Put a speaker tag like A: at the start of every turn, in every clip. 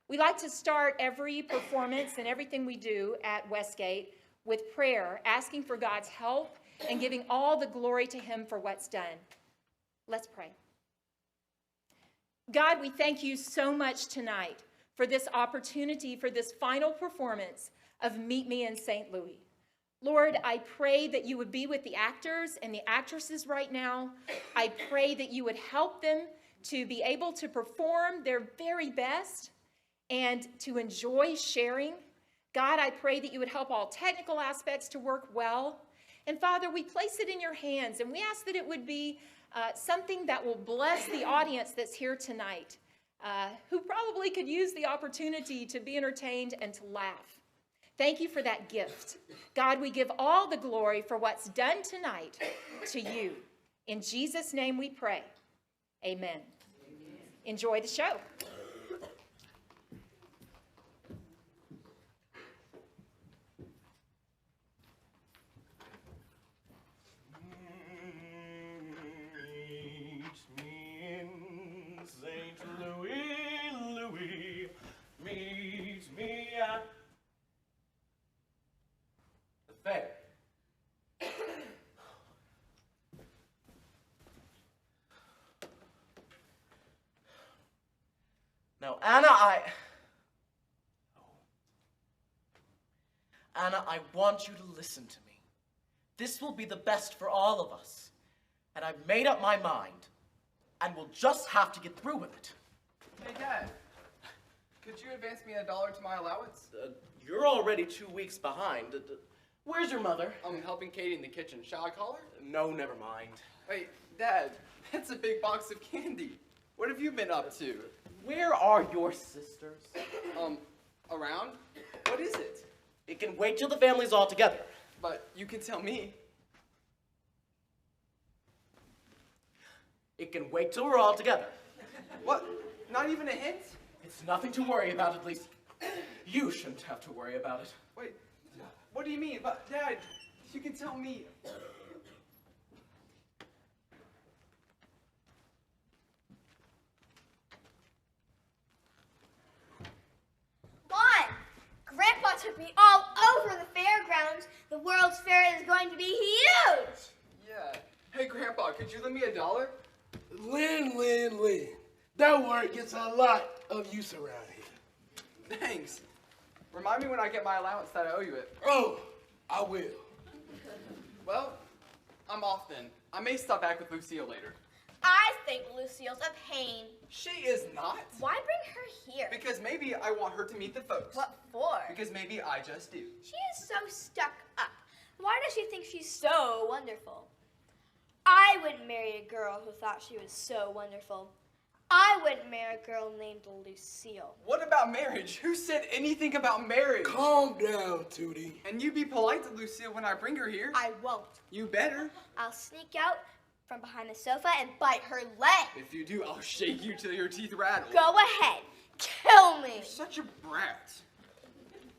A: We like to start every performance and everything we do at Westgate with prayer, asking for God's help and giving all the glory to him for what's done. Let's pray. God, we thank you so much tonight for this opportunity, for this final performance of Meet Me in St. Louis. Lord, I pray that you would be with the actors and the actresses right now. I pray that you would help them to be able to perform their very best and to enjoy sharing. God, I pray that you would help all technical aspects to work well. And Father, we place it in your hands, and we ask that it would be something that will bless the audience that's here tonight, who probably could use the opportunity to be entertained and to laugh. Thank you for that gift. God, we give all the glory for what's done tonight to you. In Jesus' name we pray. Amen. Amen. Enjoy the show.
B: Now, Anna, I want you to listen to me. This will be the best for all of us. And I've made up my mind. And we'll just have to get through with it.
C: Hey, Dad. Could you advance me $1 to my allowance?
B: You're already 2 weeks behind. Where's your mother?
C: I'm helping Katie in the kitchen. Shall I call her?
B: No, never mind.
C: Wait, Dad, that's a big box of candy. What have you been up to?
B: Where are your sisters?
C: Around? What is it?
B: It can wait till the family's all together.
C: But you can tell me.
B: It can wait till we're all together.
C: What? Not even a hint?
B: It's nothing to worry about, at least. You shouldn't have to worry about it.
C: Wait, what do you mean? But, Dad, you can tell me.
D: Grandpa took me all over the fairgrounds. The World's Fair is going to be huge.
C: Yeah. Hey, Grandpa, could you lend me $1?
E: Lynn. That word gets a lot of use around here.
C: Thanks. Remind me when I get my allowance that I owe you it.
E: Oh, I will.
C: Well, I'm off then. I may stop back with Lucille later.
D: I think Lucille's a pain.
C: She is not.
D: Why bring her here?
C: Because maybe I want her to meet the folks.
D: What for?
C: Because maybe I just do.
D: She is so stuck up. Why does she think she's so wonderful? I wouldn't marry a girl who thought she was so wonderful. I wouldn't marry a girl named Lucille.
C: What about marriage? Who said anything about marriage?
E: Calm down, Tootie.
C: And you be polite to Lucille when I bring her here.
D: I won't.
C: You better.
D: I'll sneak out from behind the sofa and bite her leg.
C: If you do, I'll shake you till your teeth rattle.
D: Go ahead. Kill me.
C: You're such a brat.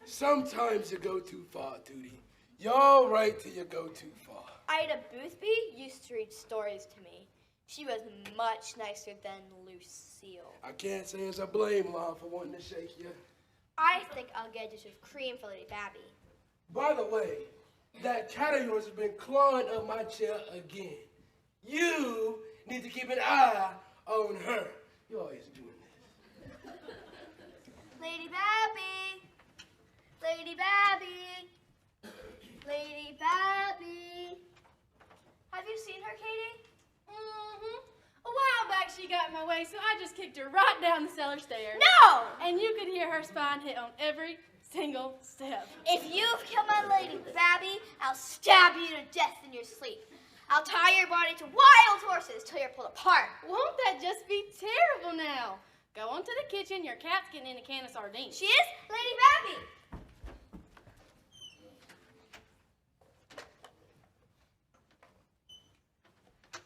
E: Sometimes you go too far, Tootie. You're all right till you go too far.
D: Ida Boothby used to read stories to me. She was much nicer than Lucille.
E: I can't say it's a blame, Lon, for wanting to shake you.
D: I think I'll get a dish of cream for Lady Babby.
E: By the way, that cat of yours has been clawing up my chair again. You need to keep an eye on her. You're always doing this.
D: Lady Babby! Lady Babby! Lady Babby! Have you seen her, Katie?
F: Mm-hmm. A while back she got in my way, so I just kicked her right down the cellar stairs.
D: No!
F: And you could hear her spine hit on every single step.
D: If you've killed my Lady Babby, I'll stab you to death in your sleep. I'll tie your body to wild horses till you're pulled apart.
F: Won't that just be terrible now? Go on to the kitchen. Your cat's getting in a can of sardines.
D: She is Lady Babby.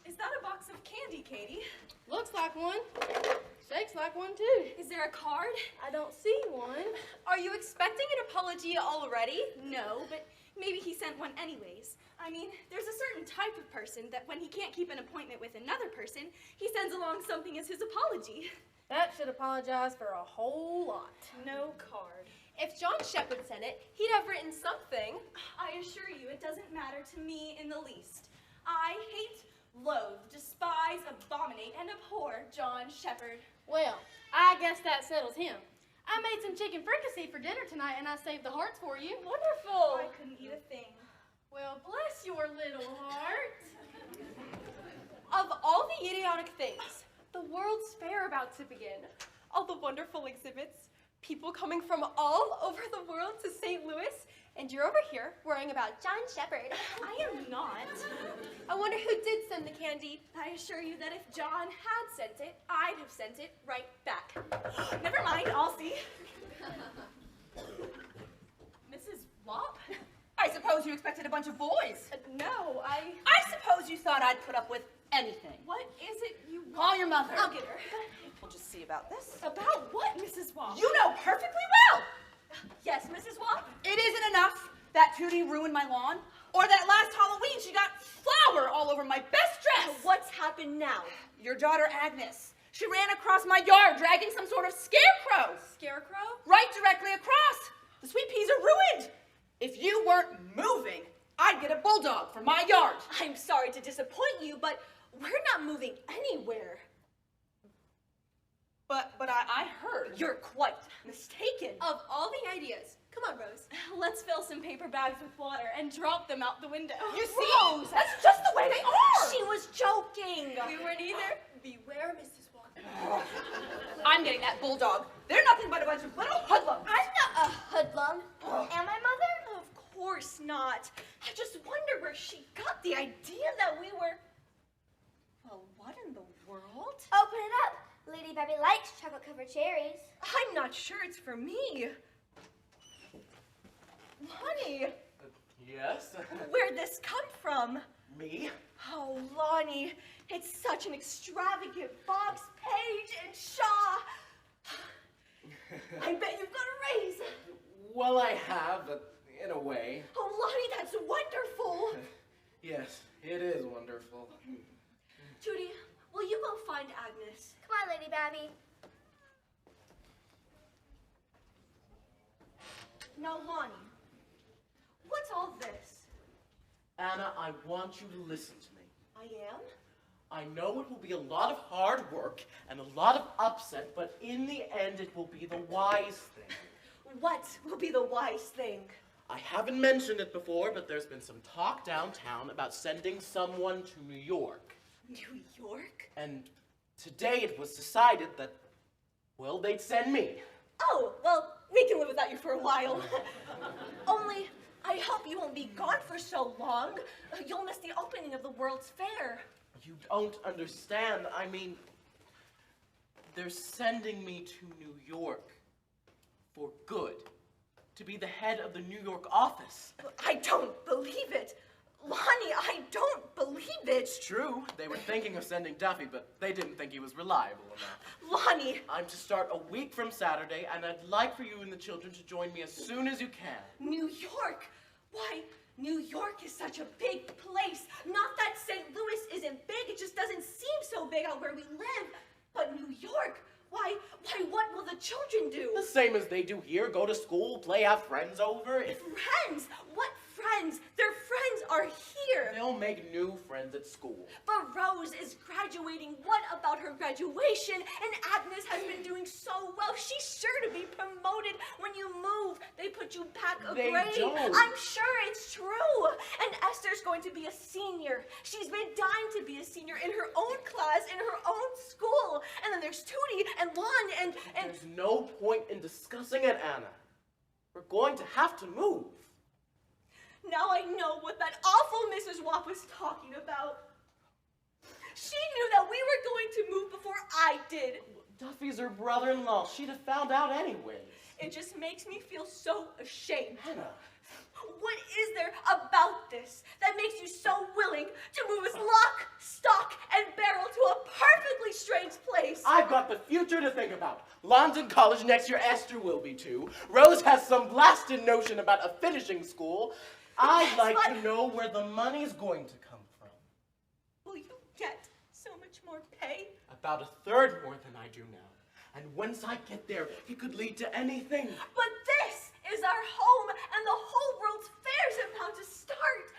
G: Is that a box of candy, Katie?
F: Looks like one. Shakes like one, too.
G: Is there a card?
F: I don't see one.
G: Are you expecting an apology already? No, but maybe he sent one anyways. I mean, there's a certain type of person that when he can't keep an appointment with another person, he sends along something as his apology.
F: That should apologize for a whole lot.
G: No card.
H: If John Shepard sent it, he'd have written something.
G: I assure you, it doesn't matter to me in the least. I hate, loathe, despise, abominate, and abhor John Shepard.
F: Well, I guess that settles him. I made some chicken fricassee for dinner tonight, and I saved the hearts for you.
H: Wonderful.
G: I couldn't eat a thing.
F: Well, bless your little heart.
H: Of all the idiotic things, the World's Fair about to begin, all the wonderful exhibits, people coming from all over the world to St. Louis, and you're over here worrying about John Shepard.
G: I am not.
H: I wonder who did send the candy.
G: I assure you that if John had sent it, I'd have sent it right back. Never mind, I'll see. Mrs. Wop?
I: I suppose you expected a bunch of boys.
G: No,
I: I suppose you thought I'd put up with anything.
G: What is it you want?
I: Call your mother.
G: I'll get her.
I: We'll just see about this.
G: About what, Mrs. Wop?
I: You know perfectly well.
G: Yes, Mrs. Wop?
I: It isn't enough that Tootie ruined my lawn, or that last Halloween she got flour all over my best dress.
H: What's happened now?
I: Your daughter Agnes. She ran across my yard dragging some sort of scarecrow.
H: Scarecrow?
I: Right directly across. The sweet peas are ruined. If you weren't moving, I'd get a bulldog for my yard.
H: I'm sorry to disappoint you, but we're not moving anywhere.
I: But I heard.
H: You're quite mistaken. Of all the ideas, come on, Rose.
G: Let's fill some paper bags with water and drop them out the window.
I: You see? That's just the way they are.
H: She was joking. We weren't either. Beware, Mrs. Walker.
I: I'm getting that bulldog. They're nothing but a bunch of little hoodlums.
D: I'm not a hoodlum. Am I, Mother?
H: Of course not. I just wonder where she got the idea that we were... Well, what in the world?
D: Open it up. Lady Baby likes chocolate-covered cherries.
H: I'm not sure it's for me. Lonnie,
B: Yes?
H: where'd this come from?
B: Me?
H: Oh, Lonnie, it's such an extravagant box, Page and Shaw. I bet you've got a raise.
E: Well, I have, in a way.
H: Oh, Lonnie, that's wonderful.
E: Yes, it is wonderful.
H: Judy, will you go find Agnes?
D: Come on, Lady Babby.
H: Now, Lonnie, what's all this?
B: Anna, I want you to listen to me.
H: I am?
B: I know it will be a lot of hard work and a lot of upset, but in the end it will be the wise thing.
H: What will be the wise thing?
B: I haven't mentioned it before, but there's been some talk downtown about sending someone to New York.
H: New York?
B: And today it was decided that, well, they'd send me.
H: Oh, well, we can live without you for a while. Only, I hope you won't be gone for so long. You'll miss the opening of the World's Fair.
B: You don't understand. I mean, they're sending me to New York for good, to be the head of the New York office.
H: I don't believe it. Lonnie, I don't believe it.
B: It's true. They were thinking of sending Duffy, but they didn't think he was reliable enough.
H: Lonnie,
B: I'm to start a week from Saturday, and I'd like for you and the children to join me as soon as you can.
H: New York? Why, New York is such a big place. Not that St. Louis isn't big, it just doesn't seem so big out where we live. But New York, why, what will the children do?
B: The same as they do here, go to school, play, have friends over.
H: Friends? What friends? Their friends are here.
B: They'll make new friends at school.
H: But Rose is graduating. What about her graduation? And Agnes has been doing so well. She's sure to be promoted. When you move, they put you back a
B: They
H: grade.
B: don't.
H: I'm sure it's true. And Esther's going to be a senior. She's been dying to be a senior in her own class, in her own school. And then there's Tootie and Lon and...
B: There's no point in discussing it, Anna. We're going to have to move.
H: Now I know what that awful Mrs. Wop was talking about. She knew that we were going to move before I did.
B: Duffy's her brother-in-law. She'd have found out anyway.
H: It just makes me feel so ashamed.
B: Anna.
H: What is there about this that makes you so willing to move us lock, stock, and barrel to a perfectly strange place?
B: I've got the future to think about. Lon's in college next year. Esther will be too. Rose has some blasted notion about a finishing school. I'd
H: Yes,
B: like
H: but-
B: to know where the money's going to come from.
H: Will you get so much more pay?
B: About a third more than I do now. And once I get there, it could lead to anything.
G: But this is our home, and the whole World's Fair's about to start.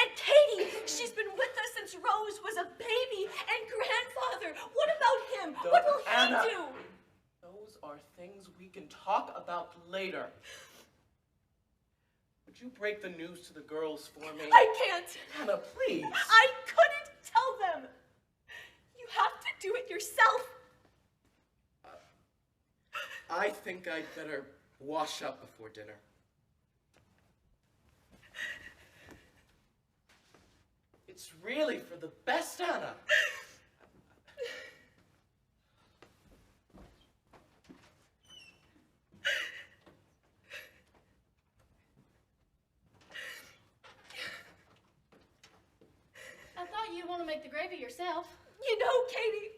G: And Katie, she's been with us since Rose was a baby. And grandfather, what about him? What will
B: Anna,
G: he do?
B: those are things we can talk about later. Would you break the news to the girls for me?
G: I can't.
B: Anna, please.
G: I couldn't tell them. You have to do it yourself.
B: I think I'd better wash up before dinner. It's really for the best, Anna.
F: I thought you'd want to make the gravy yourself.
G: You know, Katie,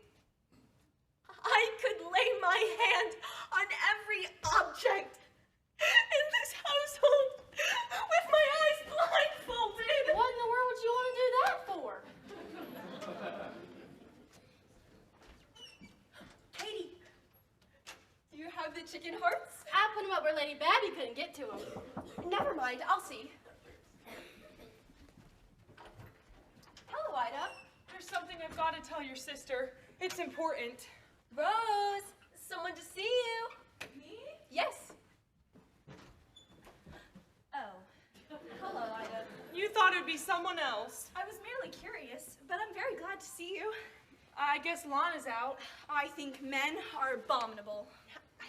G: I could lay my hand on every object in this household with my eyes blindfolded.
F: What in the world would you want to do that for?
G: Katie, do you have the chicken hearts?
F: I put them up where Lady Babby couldn't get to them.
H: Never mind, I'll see. Hello, Ida.
J: There's something I've got to tell your sister. It's important.
H: Rose, someone to see you.
G: Me?
H: Yes.
G: Oh. Hello, Ida.
J: You thought it'd be someone else.
G: I was merely curious, but I'm very glad to see you.
J: I guess Lana's out.
G: I think men are abominable.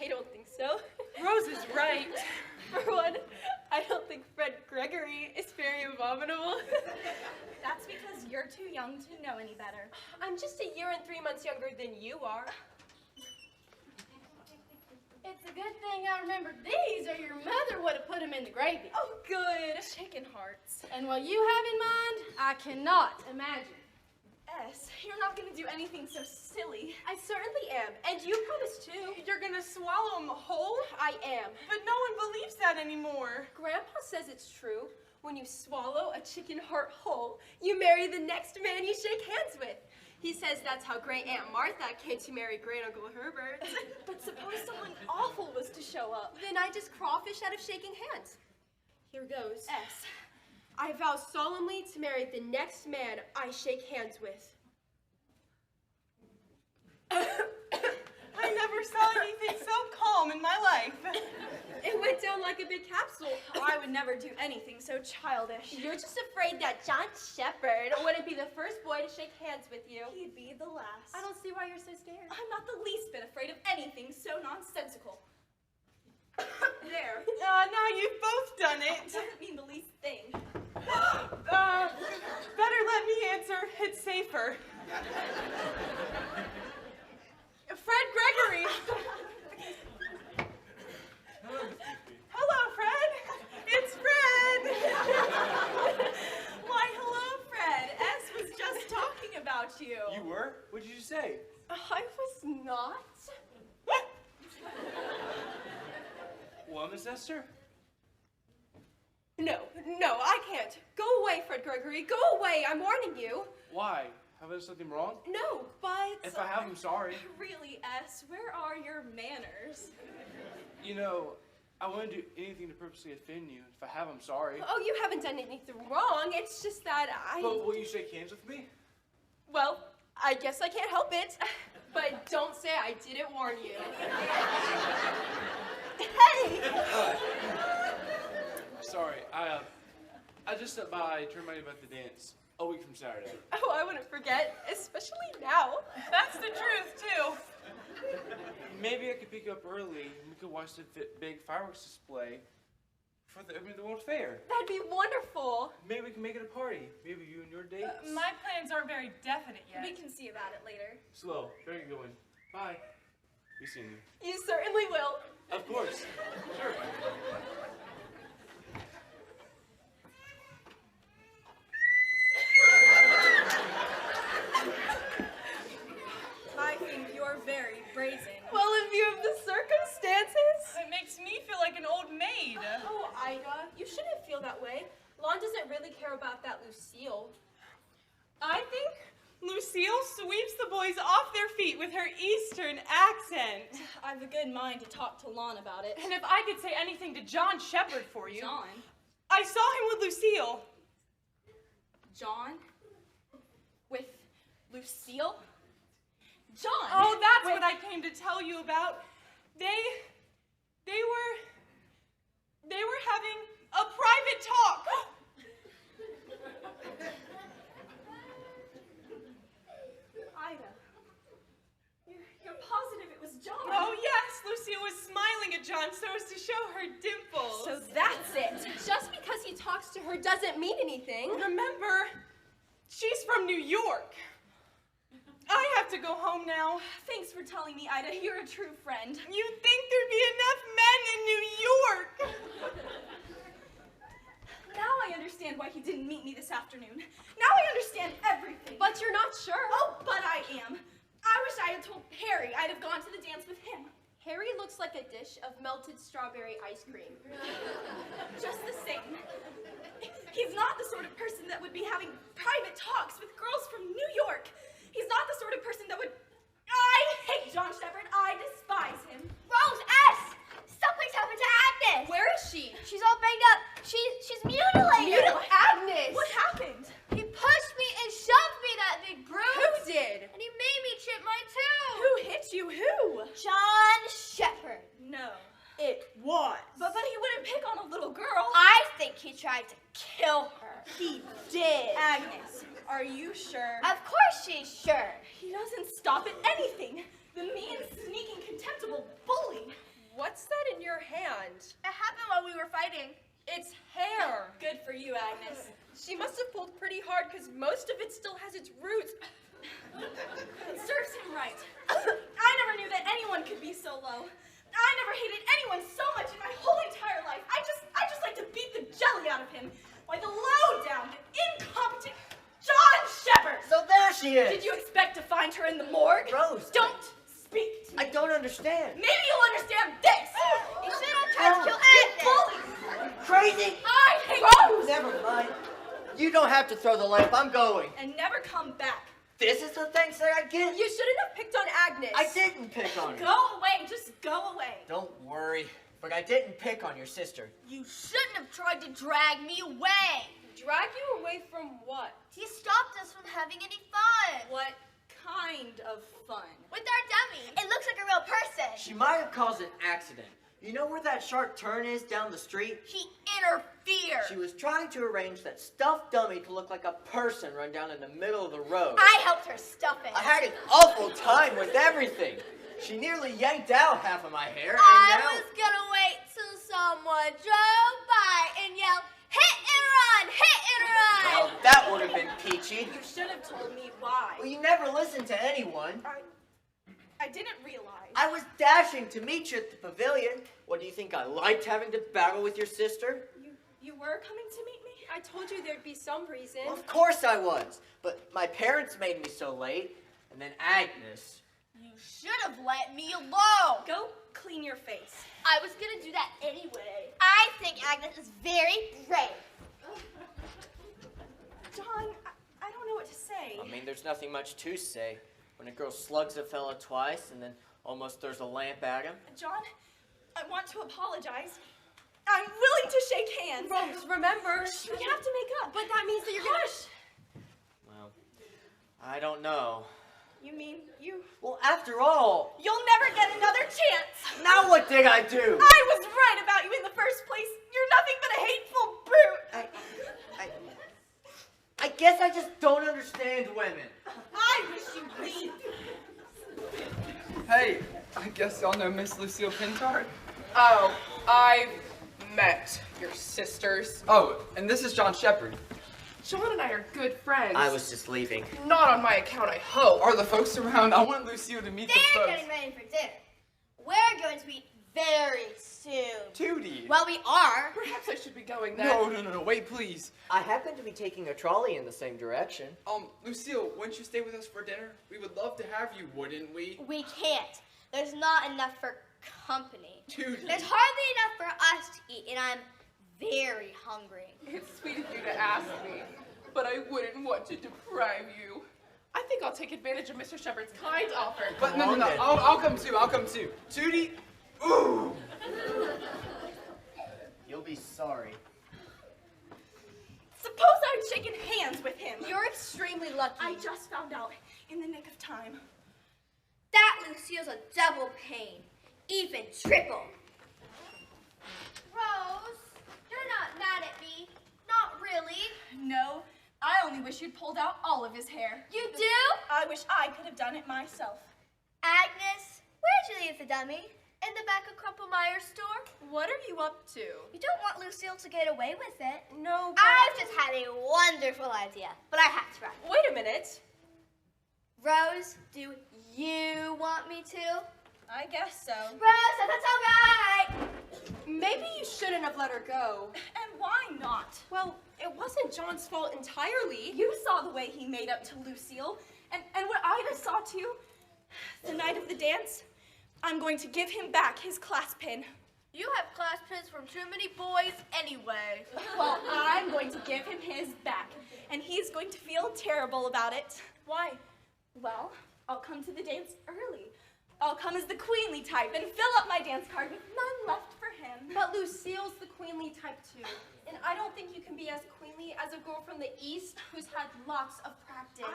H: I don't think so.
J: Rose is right.
H: For one, I don't think Fred Gregory is very abominable.
G: That's because you're too young to know any better.
H: I'm just a year and 3 months younger than you are.
F: It's a good thing I remembered these, or your mother would have put them in the gravy.
H: Oh, good. Chicken hearts.
F: And what you have in mind, I cannot imagine.
G: S, you're not going to do anything so silly.
H: I certainly am, and you promised too.
J: You're gonna swallow them whole?
H: I am.
J: But no one believes that anymore.
H: Grandpa says it's true. When you swallow a chicken heart whole, you marry the next man you shake hands with. He says that's how Great Aunt Martha came to marry Great Uncle Herbert.
G: But suppose someone awful was to show up.
H: Then I just crawfish out of shaking hands. Here goes.
G: S,
H: I vow solemnly to marry the next man I shake hands with.
J: I never saw anything so calm in my life.
H: It went down like a big capsule.
G: I would never do anything so childish.
H: You're just afraid that John Shepherd wouldn't be the first boy to shake hands with you.
G: He'd be the last.
H: I don't see why you're so scared.
G: I'm not the least bit afraid of anything so nonsensical. There.
J: Now you've both done it.
G: Doesn't mean the least thing.
J: Better let me answer. It's safer. Fred Gregory. Hello, Fred. It's Fred.
G: Why, hello, Fred. S was just talking about you.
C: You were? What did you say?
H: I was not.
C: Well, Miss Esther?
H: No, I can't. Go away, Fred Gregory. Go away. I'm warning you.
C: Why? Have I done something wrong?
H: No, but...
C: If I have, I'm sorry.
G: Really, S, where are your manners?
C: You know, I wouldn't do anything to purposely offend you. If I have, I'm sorry.
H: Oh, you haven't done anything wrong. It's just that
C: But will you shake hands with me?
H: Well, I guess I can't help it. But don't say I didn't warn you. Hey!
C: Sorry, I just stopped by to remind you about the dance a week from Saturday.
H: Oh, I wouldn't forget, especially now.
J: That's the truth, too.
C: Maybe I could pick you up early and we could watch the big fireworks display for the opening of the World Fair.
H: That'd be wonderful.
C: Maybe we can make it a party. Maybe you and your dates.
J: My plans aren't very definite yet.
G: We can see about it later.
C: Slow. Better get going. Bye. Be seeing you.
H: You certainly will.
C: Of course. Sure.
G: I think you're very brazen.
H: Well, in view of the circumstances.
J: It makes me feel like an old maid.
H: Oh, Ida, you shouldn't feel that way. Lon doesn't really care about that Lucille.
J: I think Lucille Lucille sweeps the boys off their feet with her Eastern accent.
G: I have a good mind to talk to Lon about it.
J: And if I could say anything to John Shepherd for you.
G: John?
J: I saw him with Lucille.
G: John? With Lucille? John!
J: Oh, that's what I came to tell you about. They were having a private talk.
G: Ida, you're positive it was John?
J: Oh, yes, Lucille was smiling at John so as to show her dimples.
H: So that's it. Just because he talks to her doesn't mean anything.
J: Remember, she's from New York. I have to go home now.
G: Thanks for telling me, Ida. You're a true friend.
J: You'd think there'd be enough men in New York.
G: Now I understand why he didn't meet me this afternoon. Now I understand everything.
H: But you're not sure.
G: Oh, but I am. I wish I had told Harry I'd have gone to the dance with him.
H: Harry looks like a dish of melted strawberry ice cream.
G: Just the same. He's not the sort of person that would be having private talks with girls from New York. He's not the sort of person that would... I hate John Shepherd. I despise him.
D: Rose S! Something's happened to Agnes!
H: Where is she?
D: She's all banged up. She's mutilated.
H: Agnes!
G: What happened?
D: He pushed me and shoved me, that big brute.
H: Who did?
D: And he made me chip my tooth.
G: Who hit you? Who?
D: John Shepherd.
G: No.
J: It was.
G: But he wouldn't pick on a little girl.
D: I think he tried to kill her.
G: He did. Agnes, are you sure?
D: Of course she's sure.
G: He doesn't stop at anything. The mean, sneaking, contemptible bully.
H: What's that in your hand?
D: It happened while we were fighting.
H: It's hair.
G: Good for you, Agnes.
H: She must have pulled pretty hard because most of it still has its roots.
G: It serves him right. I never knew that anyone could be so low. I never hated anyone so much in my whole entire life. I just like to beat the jelly out of him. Why, the low-down, incompetent John Shepherd!
K: So there she is.
G: Did you expect to find her in the morgue?
K: Rose,
G: Don't speak to me.
K: I don't understand.
G: Maybe you'll understand this.
D: He should have tried to kill
G: You
D: Agnes.
G: bully!
K: Crazy?
G: I hate you!
K: Never mind. You don't have to throw the lamp. I'm going.
G: And never come back.
K: This is the thanks that I get?
H: You shouldn't have picked on Agnes.
K: I didn't pick on her.
G: Go away. Just go away.
K: Don't worry, but I didn't pick on your sister.
D: You shouldn't have tried to drag me away.
H: Drag you away from what?
D: He stopped us from having any fun.
G: What kind of fun?
D: With our dummy. It looks like a real person.
K: She might have caused an accident. You know where that sharp turn is down the street?
D: He interfered.
K: She was trying to arrange that stuffed dummy to look like a person run down in the middle of the road.
D: I helped her stuff it.
K: I had an awful time with everything. She nearly yanked out half of my hair, and
D: I
K: now...
D: was gonna wait till someone drove by and yelled, "Hit and run! Hit and run!"
K: Well, that would have been peachy.
G: You should have told me why.
K: Well, you never listened to anyone.
G: I didn't realize.
K: I was dashing to meet you at the pavilion. What, do you think I liked having to battle with your sister?
G: You were coming to meet me?
H: I told you there'd be some reason.
K: Well, of course I was. But my parents made me so late. And then Agnes.
D: You should have let me alone.
G: Go clean your face.
D: I was gonna do that anyway. I think Agnes is very brave.
G: John, I don't know what to say.
K: I mean, there's nothing much to say. When a girl slugs a fella twice and then almost throws a lamp at him.
G: John, I want to apologize. I'm willing to shake hands.
H: Rose, remember.
G: We have to make up.
H: But that means that you're gonna...
K: Well, I don't know.
G: You mean you...
K: Well, after all...
G: You'll never get another chance.
K: Now what did I do?
G: I was right about you in the first place. You're nothing but a hateful brute.
K: I guess I just don't understand women.
G: I wish you'd leave.
L: Hey, I guess y'all know Miss Lucille Pintard.
M: Oh, I've met your sisters.
L: Oh, and this is John Shepherd.
M: John and I are good friends.
K: I was just leaving.
M: Not on my account, I hope.
L: Are the folks around? I want Lucille to meet the
D: They're
L: folks.
D: getting ready for dinner. We're going to eat very soon.
L: Tootie.
D: Well, we are.
M: Perhaps I should be going then.
L: No, wait, please.
K: I happen to be taking a trolley in the same direction.
L: Lucille, wouldn't you stay with us for dinner? We would love to have you, wouldn't we?
D: We can't. There's not enough for company.
L: Tootie.
D: There's hardly enough for us to eat, and I'm very hungry.
M: It's sweet of you to ask me, but I wouldn't want to deprive you. I think think I'll take advantage of Mr. Shepard's kind offer.
L: But no, I'll come too. I'll come too. Tootie. Ooh.
K: You'll be sorry.
G: Suppose I'd shaken hands with him.
F: You're extremely lucky.
G: I just found out in the nick of time.
D: That Lucille's a double pain, even triple.
F: Rose, you're not mad at me. Not really.
G: No, I only wish you'd pulled out all of his hair.
F: You do?
G: I wish I could have done it myself.
D: Agnes, where'd you leave the dummy?
F: In the back of Crumple Meyer's store?
H: What are you up to?
D: You don't want Lucille to get away with it.
H: No, but...
D: I've just had a wonderful idea, but I have to run.
H: Wait a minute.
D: Rose, do you want me to?
G: I guess so.
D: Rose, that's all right.
H: Maybe you shouldn't have let her go.
G: And why not?
H: Well, it wasn't John's fault entirely.
G: You saw the way he made up to Lucille, and what Ida saw too. The night of the dance, I'm going to give him back his class pin.
F: You have class pins from too many boys anyway.
G: Well, I'm going to give him his back, and he's going to feel terrible about it. Why? Well, I'll come to the dance early. I'll come as the queenly type and fill up my dance card with none left for him.
H: But Lucille's the queenly type too. And I don't think you can be as queenly as a girl from the East who's had lots of practice.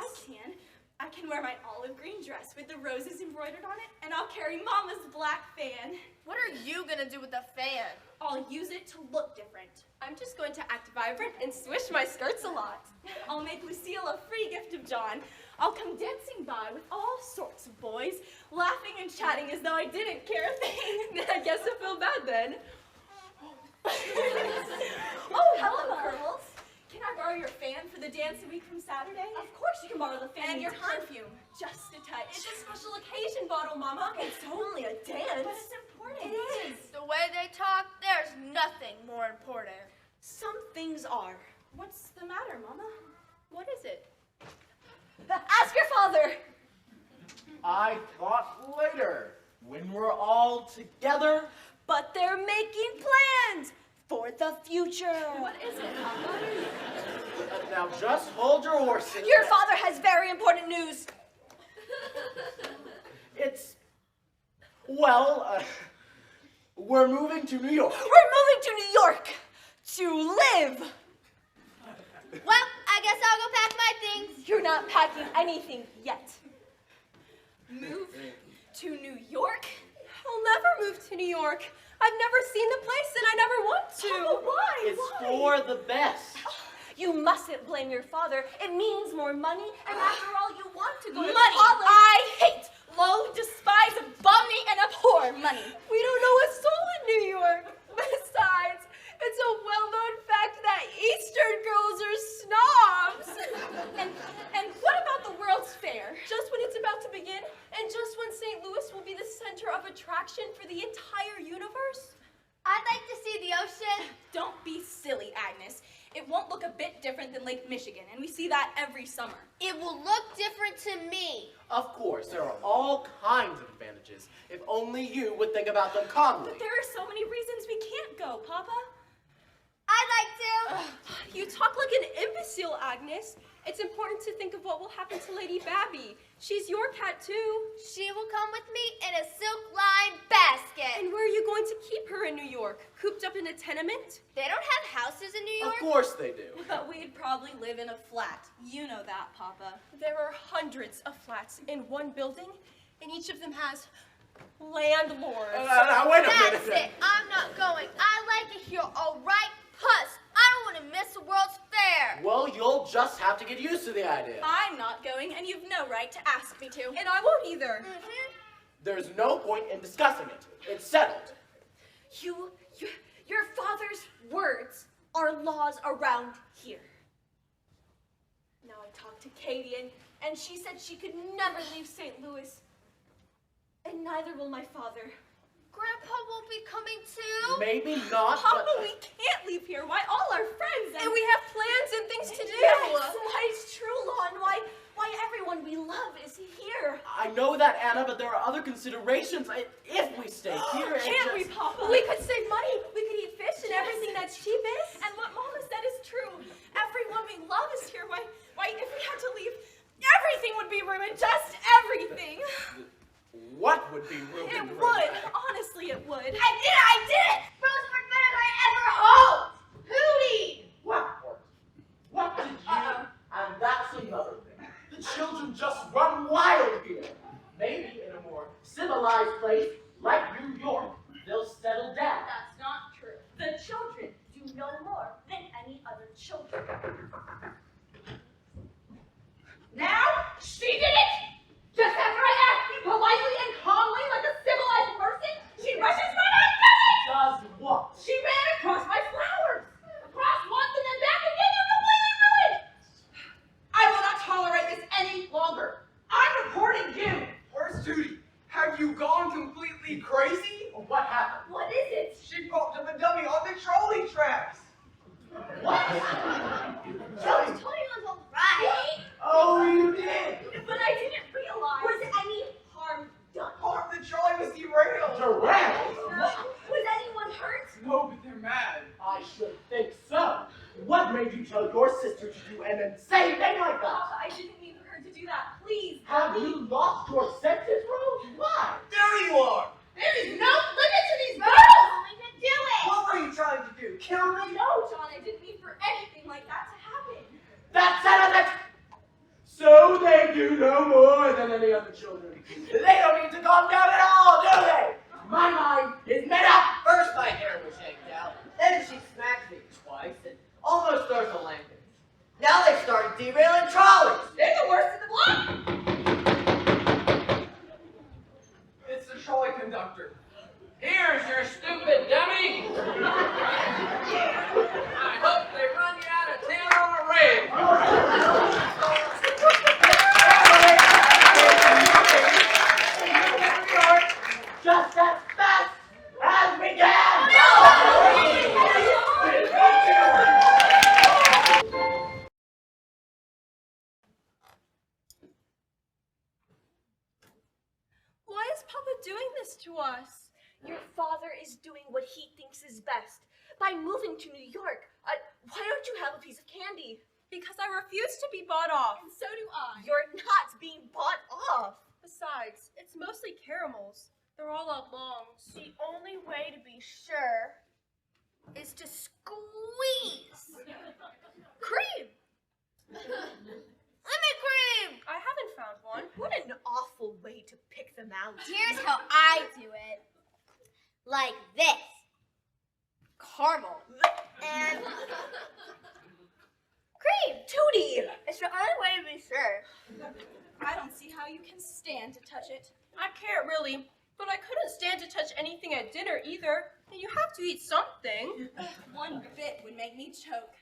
G: I can wear my olive green dress with the roses embroidered on it, and I'll carry Mama's black fan.
F: What are you gonna do with the fan?
G: I'll use it to look different.
H: I'm just going to act vibrant and swish my skirts a lot.
G: I'll make Lucille a free gift of John. I'll come dancing by with all sorts of boys, laughing and chatting as though I didn't care a thing.
H: I guess I feel bad then.
G: Oh, hello, Curls. Can I borrow your fan for the dance a week from Saturday? Of course you can borrow the fan. And your perfume. Just a touch.
H: It's a special occasion bottle, Mama.
G: It's only a dance. But it's important.
H: It is.
F: The way they talk, there's nothing more important.
G: Some things are.
H: What's the matter, Mama? What is it?
G: Ask your father.
K: I thought later, when we're all together.
G: But they're making plans for the future. What is it, Papa?
K: Now just hold your horses.
G: Your father has very important news.
K: It's, well, we're moving to New York.
G: We're moving to New York to live.
D: Well, I guess I'll go pack my things.
G: You're not packing anything yet. Move to New York?
H: I'll never move to New York. I've never seen the place and I never want to.
G: Papa, why?
K: It's
G: Why?
K: for the best.
G: You mustn't blame your father. It means more money, and after all, you want to go to
H: Money.
G: college. I hate, loathe, despise, abominate, and abhor money.
H: We don't know a soul in New York. Besides, it's a well-known fact that Eastern girls are snobs.
G: And what about the World's Fair?
H: Just when it's about to begin, and just when St. Louis will be the center of attraction for the entire universe?
D: I'd like to see the ocean.
G: Don't be silly, Agnes. It won't look a bit different than Lake Michigan, and we see that every summer.
D: It will look different to me.
K: Of course, there are all kinds of advantages. If only you would think about them calmly.
G: But there are so many reasons we can't go, Papa.
D: I'd like to.
H: You talk like an imbecile, Agnes. It's important to think of what will happen to Lady Babby. She's your cat, too.
D: She will come with me in a silk-lined basket.
H: And where are you going to keep her in New York? Cooped up in a tenement?
D: They don't have houses in New York.
K: Of course they do.
G: But we'd probably live in a flat. You know that, Papa.
H: There are hundreds of flats in one building, and each of them has landlords.
K: Now, wait a minute.
D: That's it. I'm not going. I like it here, all right? Plus, I don't want to miss the World's Fair.
K: Well, you'll just have to get used to the idea.
G: I'm not going, and you've no right to ask me to.
H: And I won't either.
K: There's no point in discussing it. It's settled.
G: Your father's words are laws around here. Now I talked to Katie, and she said she could never leave St. Louis. And neither will my father.
D: Grandpa won't be coming too?
K: Maybe not,
H: Papa,
K: but...
H: we can't leave here. Why, all our friends, and
G: And
H: we have plans and things to do.
G: Yes, why it's true, Lon. Why everyone we love is here.
K: I know that, Anna, but there are other considerations. If we stay here, it
H: Can't we,
K: just...
H: Papa? We could save money. We could eat fish and everything that's cheapest.
G: And what Mama said is true. Everyone we love is here. Why, if we had to leave, everything would be ruined.
B: tell your sister to do an insane thing like that?
G: Papa, I didn't mean for her to do that. Please.
B: Have you lost your senses, Rose? Why?
I: There you are! There is no limit to these
D: Rose,
I: girls!
D: only to do it.
I: What were you trying to do? Kill me?
G: No, John, I didn't mean for anything like that to happen.
B: That settles it! So they do no more than any other children. They don't need to calm down at all, do they? My mind is made up!
K: First my hair was yanked out, then she smacked me twice and almost throws a landing. Now they started derailing trolleys.
I: They're the worst in the block!
L: It's the trolley conductor. Here's your stupid dummy. I hope they run you out of town on a rail.
B: Just as fast as we can!
G: Why is Papa doing this to us? Your father is doing what he thinks is best. By moving to New York, why don't you have a piece of candy?
H: Because I refuse to be bought off.
F: And so do I.
G: You're not being bought off.
H: Besides, it's mostly caramels. They're all oblongs.
D: The only way to be sure is to squeeze.
H: Cream!
D: Let me cream.
H: I haven't found one.
G: What an awful way to pick them out.
D: Here's how I do it. Like this. Caramel. And cream.
G: Tootie!
D: It's the only way to be sure.
F: I don't see how you can stand to touch it.
H: I can't really, but I couldn't stand to touch anything at dinner either. And you have to eat something.
F: One bit would make me choke.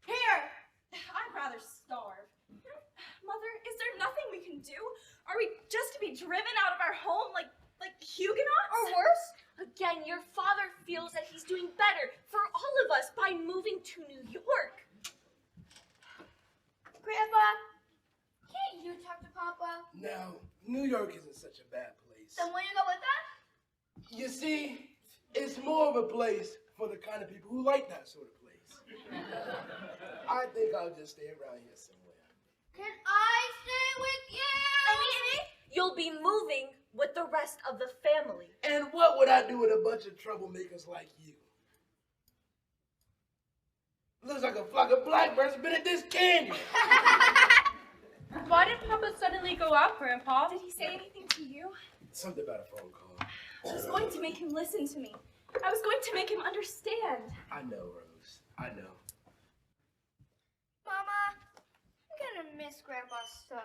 F: Here! I'd rather starve. Mother, is there nothing we can do? Are we just to be driven out of our home like Huguenots?
G: Or worse, again, your father feels that he's doing better for all of us by moving to New York.
D: Grandpa, can't you talk to Papa?
E: Now, New York isn't such a bad place.
D: Then will you go with us?
E: You see, it's more of a place for the kind of people who like that sort of place. I think I'll just stay around here somewhere.
D: Can I stay with you?
G: I mean, you'll be moving with the rest of the family.
E: And what would I do with a bunch of troublemakers like you? Looks like a flock of blackbirds been at this candy.
H: Why did Papa suddenly go out, Grandpa?
F: Did he say anything to you?
E: Something about a phone call.
F: I was going to make him listen to me. I was going to make him understand.
E: I know, Rose. I know.
D: Mama, I'm gonna miss Grandpa so.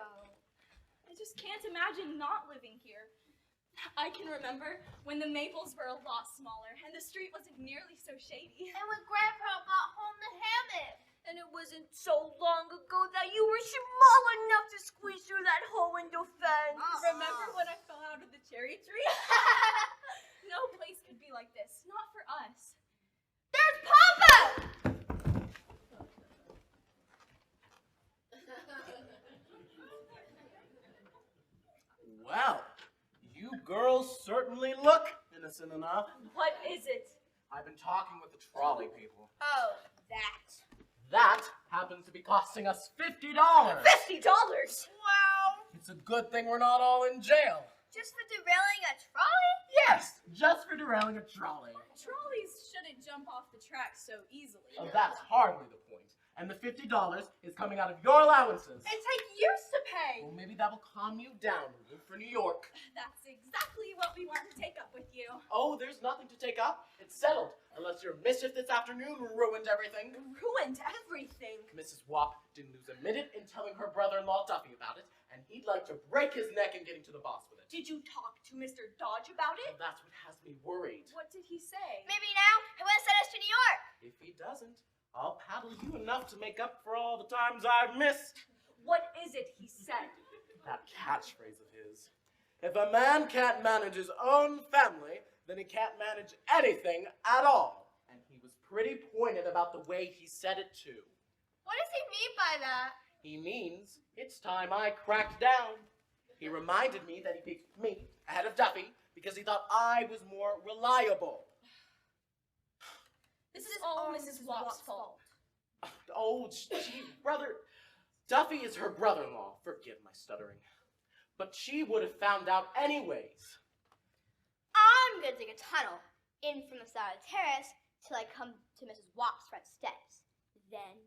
F: I just can't imagine not living here. I can remember when the maples were a lot smaller and the street wasn't nearly so shady.
D: And when Grandpa got home to hammock.
G: And it wasn't so long ago that you were small enough to squeeze through that hole in the fence.
F: Remember when I fell out of the cherry tree? No place could be like this. Not for us.
D: There's Papa!
B: Well, you girls certainly look innocent enough.
G: What is it?
B: I've been talking with the trolley people.
D: Oh, that.
B: That happens to be costing us $50.
G: $50?
D: Wow.
B: It's a good thing we're not all in jail.
D: Just for derailing a trolley?
B: Yes, just for derailing a trolley.
F: Trolleys shouldn't jump off the tracks so easily.
B: Oh, that's hardly the point. And the $50 is coming out of your allowances.
F: It takes years to pay.
B: Well, maybe that will calm you down to move for New York.
F: That's exactly what we want to take up with you.
B: Oh, there's nothing to take up. It's settled. Unless your mischief this afternoon ruined everything.
G: Ruined everything.
B: Mrs. Wap didn't lose a minute in telling her brother-in-law Duffy about it, and he'd like to break his neck in getting to the boss with it.
G: Did you talk to Mr. Dodge about it?
B: Well, that's what has me worried.
F: What did he say?
D: Maybe now he wants to send us to New York.
B: If he doesn't, I'll paddle you enough to make up for all the times I've missed.
G: What is it he said?
B: That catchphrase of his. If a man can't manage his own family, then he can't manage anything at all. And he was pretty pointed about the way he said it too.
D: What does he mean by that?
B: He means it's time I cracked down. He reminded me that he picked me ahead of Duffy because he thought I was more reliable.
F: This is all Mrs. Wap's fault.
B: Oh, brother. Duffy is her brother-in-law. Forgive my stuttering. But she would have found out anyways.
D: I'm gonna dig a tunnel in from the side of the terrace till I come to Mrs. Watt's front steps. Then,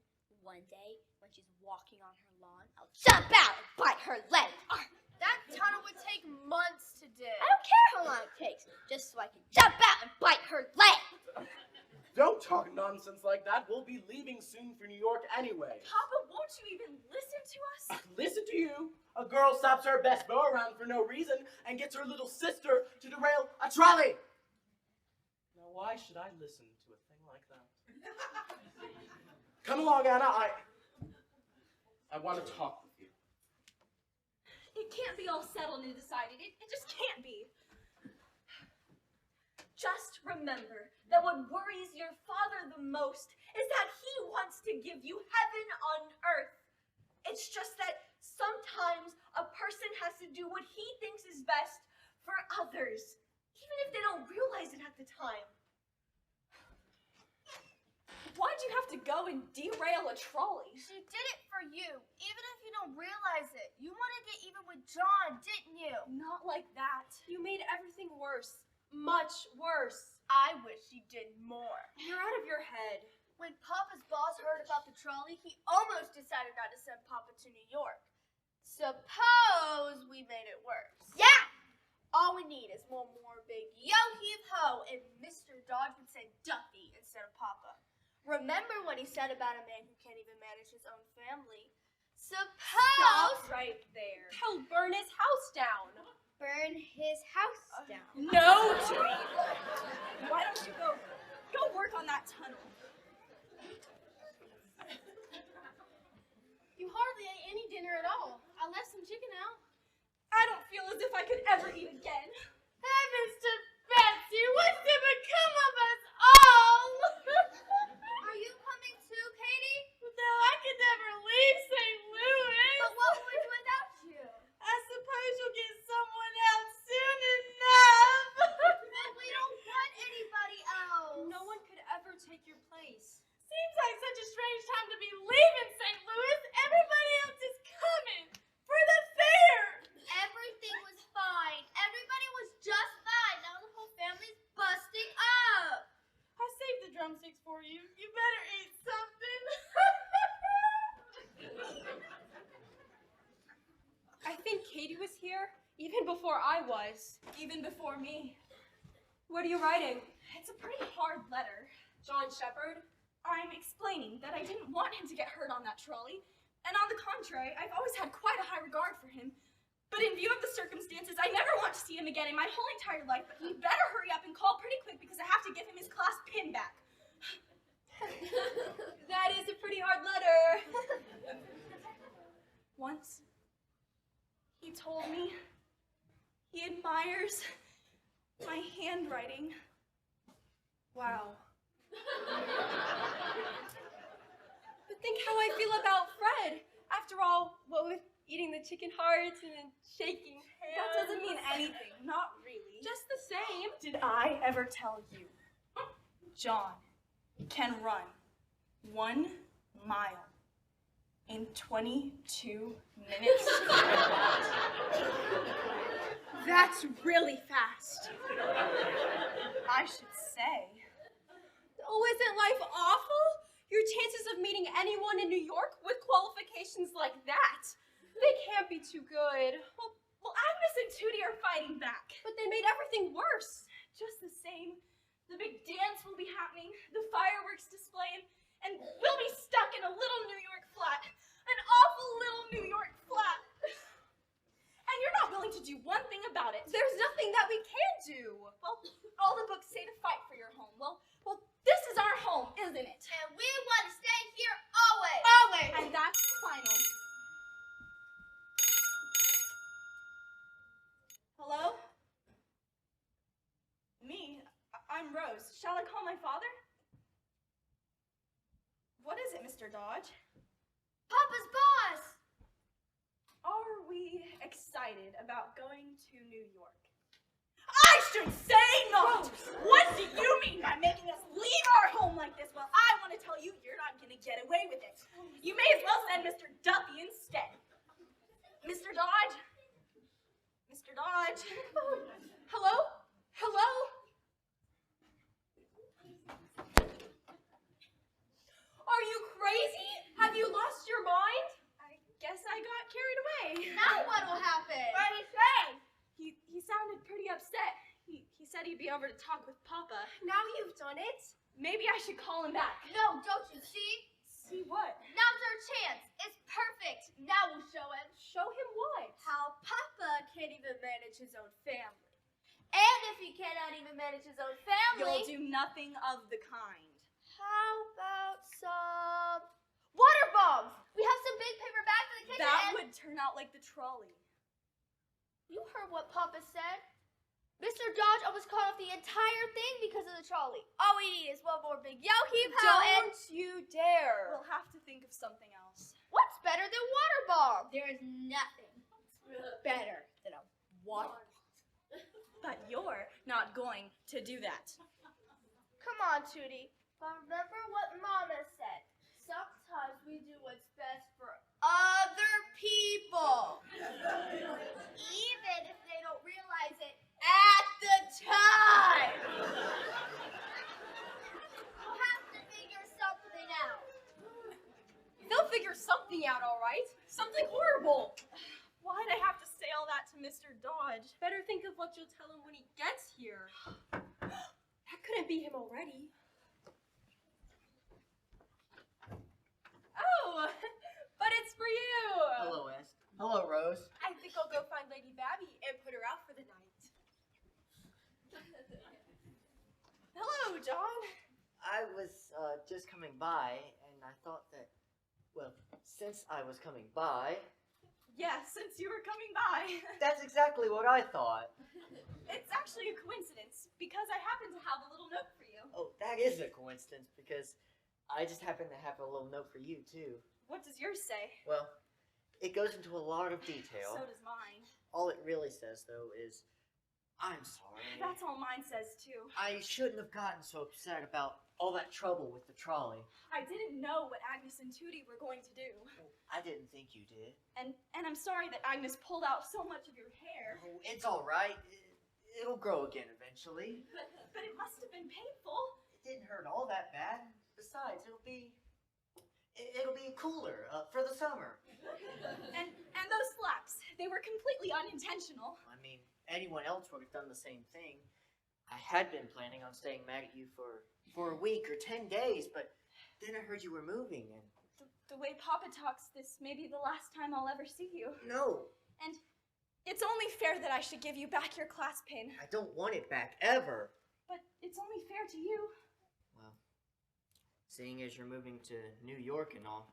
D: one day, when she's walking on her lawn, I'll jump out and bite her leg.
H: That tunnel would take months to dig.
D: I don't care how long it takes, just so I can jump out and bite her leg.
B: Don't talk nonsense like that. We'll be leaving soon for New York anyway.
G: Papa, won't you even listen to us?
B: Listen to you. A girl stops her best beau around for no reason and gets her little sister to derail a trolley. Now, why should I listen to a thing like that? Come along, Anna. I want to talk with you.
G: It can't be all settled and decided. It just can't be. Just remember that what worries your father the most is that he wants to give you heaven on earth. It's just that sometimes a person has to do what he thinks is best for others, even if they don't realize it at the time. Why'd you have to go and derail a trolley?
H: She did it for you, even if you don't realize it. You want to get even with John, didn't you?
G: Not like that.
H: You made everything worse. Much worse.
G: I wish you did more.
H: You're out of your head. When Papa's boss heard about the trolley, he almost decided not to send Papa to New York. Suppose we made it worse.
D: Yeah!
H: All we need is one more big yo-heave-ho, and Mr. Dodge would send Duffy instead of Papa. Remember what he said about a man who can't even manage his own family? Suppose...
G: Stop right there.
H: He'll burn his house down. Burn his house down.
G: No, Tree. Why don't you go work on that tunnel?
H: You hardly ate any dinner at all. I left some chicken out.
G: I don't feel as if I could ever eat again.
H: Heavens to Betsy, what's to become of us all? Are you coming too, Katie? No, I could never leave St. Louis. But what would we do without you? I suppose you'll get someone else soon enough. But we don't want anybody else. No one could ever take your place. Seems like such a strange time to be leaving St. Louis. Everybody else is coming for the fair. Everything was fine. Everybody was just fine. Now the whole family's busting up. I saved the drumsticks for you. You better eat something.
M: I think Katie was here even before I was.
G: Even before me.
M: What are you writing?
G: It's a pretty hard letter.
M: John Shepherd?
G: I'm explaining that I didn't want him to get hurt on that trolley. And on the contrary, I've always had quite a high regard for him. But in view of the circumstances, I never want to see him again in my whole entire life. But he better hurry up and call pretty quick because I have to give him his class pin back.
M: That is a pretty hard letter.
G: Once, he told me he admires my handwriting.
M: Wow. But think how I feel about Fred. After all, what with eating the chicken hearts and then shaking hands.
G: That doesn't mean anything. Not really.
M: Just the same.
G: Did I ever tell you? John can run 1 mile in 22 minutes. That's really fast. I should say.
M: Oh, isn't life awful? Your chances of meeting anyone in New York with qualifications like that, they can't be too good.
G: Well, Agnes and Tootie are fighting back.
M: But they made everything worse.
G: Just the same, the big dance will be happening, the fireworks display, and we'll be stuck in a little New York flat. An awful little New York flat. And you're not willing to do one thing about it.
M: There's nothing that we can do.
G: Well, all the books say to fight for your home. Well, this is our home, isn't it?
H: And we want to stay here always.
G: Always. And that's final. Hello? Me? I'm Rose. Shall I call my father? What is it, Mr. Dodge?
H: Papa's boss.
G: Are we excited about going to New York? I should say not! What do you mean by making us leave our home like this? Well, I want to tell you, you're not going to get away Now what'll happen?
D: What did he say?
M: He sounded pretty upset. He said he'd be over to talk with Papa.
H: Now you've done it.
M: Maybe I should call him back.
D: No, don't you see?
M: See what?
D: Now's our chance. It's perfect. Now we'll show him.
M: Show him what?
D: How Papa can't even manage his own family. And if he cannot even manage his own family,
I: You'll do nothing of the kind.
D: how about some water bombs? We have some big paper bags in the kitchen.
I: That
D: and-
I: would turn out like the trolley.
D: You heard what Papa said. Mr. Dodge almost cut off the entire thing because of the trolley. All we need is one more big yell heave ho and
I: Don't you dare. We'll have to think of something else.
D: what's better than water bomb? There is nothing better than a water bomb.
I: But you're not going to do that.
D: Come on, Tootie. But remember what Mama said. Sometimes we do what's best for other people. Even if they don't realize it at the time. We'll have to figure something out.
M: They'll figure something out, all right. Something horrible.
H: Why'd I have to say all that to Mr. Dodge?
M: Better think of what you'll tell him when he gets here. That couldn't be him already.
H: Oh, but it's for you.
K: Hello, Est. Hello, Rose.
M: I think I'll go find Lady Babby and put her out for the night.
H: Hello, John.
K: I was just coming by, and I thought that, well, since I was coming by,
H: Yeah, since you were coming by.
K: that's exactly what I thought.
H: It's actually a coincidence because I happen to have a little note for you.
K: Oh, that is a coincidence, because I just happen to have a little note for you, too.
H: What does yours say?
K: Well, it goes into a lot of detail.
H: So does mine.
K: All it really says, though, is, I'm sorry.
H: That's all mine says too.
K: I shouldn't have gotten so upset about all that trouble with the trolley.
H: I didn't know what Agnes and Tootie were going to do.
K: I didn't think you did.
H: And I'm sorry that Agnes pulled out so much of your hair.
K: Oh, it's all right. It'll grow again eventually.
H: But it must have been painful.
K: It didn't hurt all that bad. Besides, it'll be cooler for the summer.
H: And those slaps, they were completely unintentional.
K: I mean, anyone else would have done the same thing. I had been planning on staying mad at you for a week or 10 days, but then I heard you were moving, and
H: The way Papa talks, this may be the last time I'll ever see you.
K: no,
H: And it's only fair that I should give you back your class pin.
K: I don't want it back ever.
H: But it's only fair to you.
K: Well, seeing as you're moving to New York and all,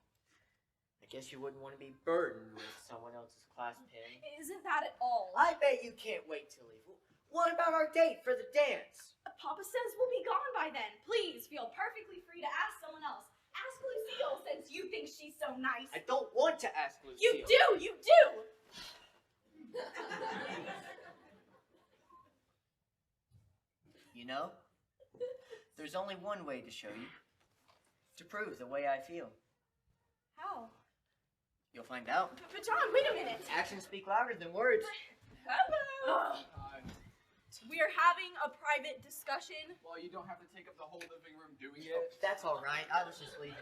K: I guess you wouldn't want to be burdened with someone else's class pin.
H: Isn't that at all?
K: I bet you can't wait to leave. What about our date for the dance?
H: Papa says we'll be gone by then. Please feel perfectly free to ask someone else. Ask Lucille since you think she's so nice.
K: I don't want to ask Lucille.
H: You do! You do!
K: You know, there's only one way to show you. To prove the way I feel.
H: How?
K: You'll find out.
H: But John, wait a minute.
K: Actions speak louder than words.
H: Hello! We are having a private discussion.
L: Well, you don't have to take up the whole living room doing it.
K: That's all right. I was just leaving.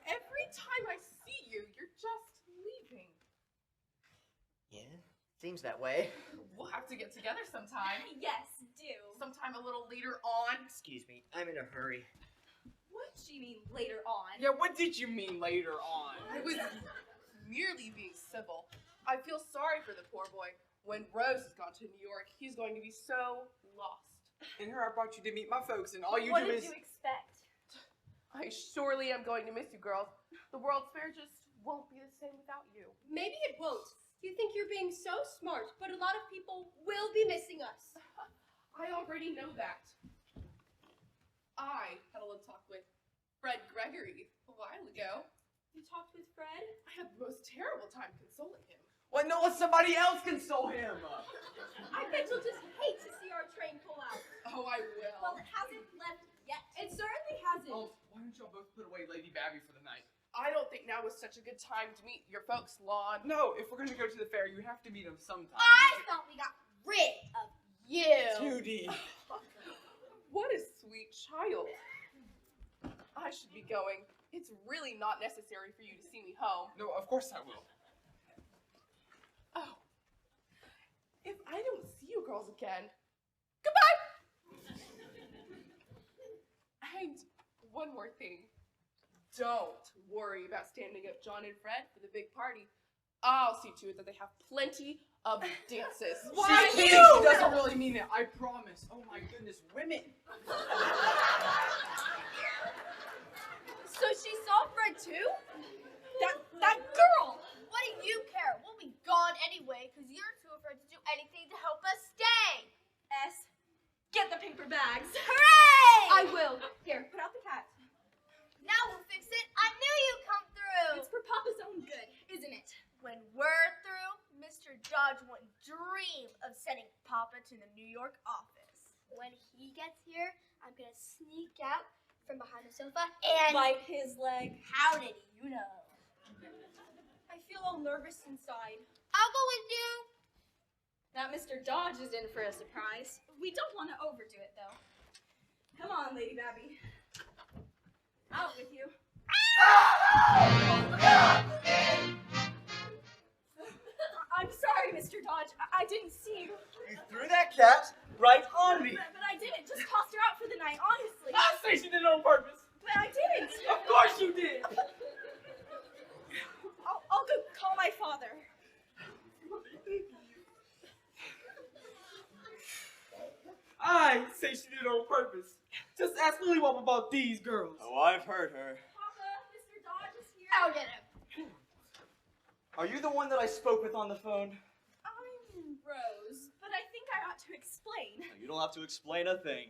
J: Every time I see you, you're just leaving.
K: Yeah, seems that way.
J: We'll have to get together sometime.
H: Yes, do.
J: Sometime a little later on.
K: Excuse me, I'm in a hurry.
H: What do you mean later on?
L: Yeah, what did you mean later on?
J: I was merely being civil. I feel sorry for the poor boy. When Rose has gone to New York, he's going to be so lost.
L: And here I brought you to meet my folks, and all you
H: What
L: do
H: did
L: is...
H: you expect?
J: I surely am going to miss you, girls. The World's Fair just won't be the same without you.
M: Maybe it won't. You think you're being so smart, but a lot of people will be missing us.
J: I already know that. I had a little talk with Fred Gregory a while ago.
M: You talked with Fred?
J: I had the most terrible time consoling him.
L: Well, no, let somebody else console him.
M: I bet you'll just hate to see our train pull out.
J: Oh, I will.
H: Well, it hasn't left yet.
M: It certainly hasn't.
L: Oh, why don't y'all both put away Lady Babby for the night?
J: I don't think now is such a good time to meet your folks, Lon.
L: No, if we're going to go to the fair, you have to meet them sometime.
D: I thought we got rid of you.
L: Judy.
J: What a sweet child. I should be going. It's really not necessary for you to see me home.
L: No, of course I will.
J: I don't see you girls again. Goodbye! And one more thing. Don't worry about standing up John and Fred for the big party. I'll see to it that they have plenty of dances.
L: Why you? She doesn't really mean it, I promise. Oh my goodness, women.
M: So she saw Fred too?
D: That girl! What do you care? We'll be gone anyway, because you're too afraid to do anything to help us stay.
M: S, get the paper bags.
D: Hooray!
M: I will. Here, put out the cat.
D: Now we'll fix it. I knew you'd come through.
M: It's for Papa's own good, isn't it?
D: When we're through, Mr. Dodge won't dream of sending Papa to the New York office. When he gets here, I'm going to sneak out from behind the sofa and
M: Bite his leg.
D: How did you know?
M: I feel all nervous inside.
D: I'll go with you.
M: That Mr. Dodge is in for a surprise.
F: We don't want to overdo it, though. Come on, Lady Babby. Out with you. I'm sorry, Mr. Dodge. I didn't see you.
L: You threw that cat right on me.
F: But I didn't. Just tossed her out for the night, honestly.
L: I say she did it on purpose.
F: But I didn't.
L: Of course you did.
F: I'll go call my father.
L: I say she did it on purpose. Just ask Lily Wop about these girls.
N: Oh, I've heard her.
F: Papa, Mr. Dodge is here.
D: I'll get him.
N: Are you the one that I spoke with on the phone?
F: I'm Rose, but I think I ought to explain.
N: No, you don't have to explain a thing.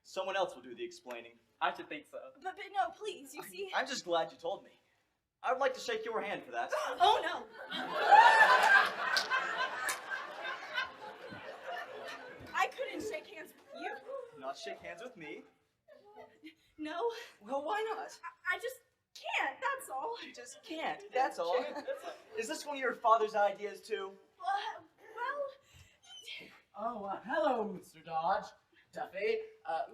N: Someone else will do the explaining.
L: I should think so.
F: But no, please, you see.
N: I'm just glad you told me. I would like to shake your hand for that.
F: Oh, no. I couldn't shake hands with you.
N: Not shake hands with me.
F: No,
N: Well, why not?
F: I just can't, that's all.
N: You just can't, that's all. Is this one of your father's ideas, too?
F: Well,
E: Oh, hello, Mr. Dodge. Duffy,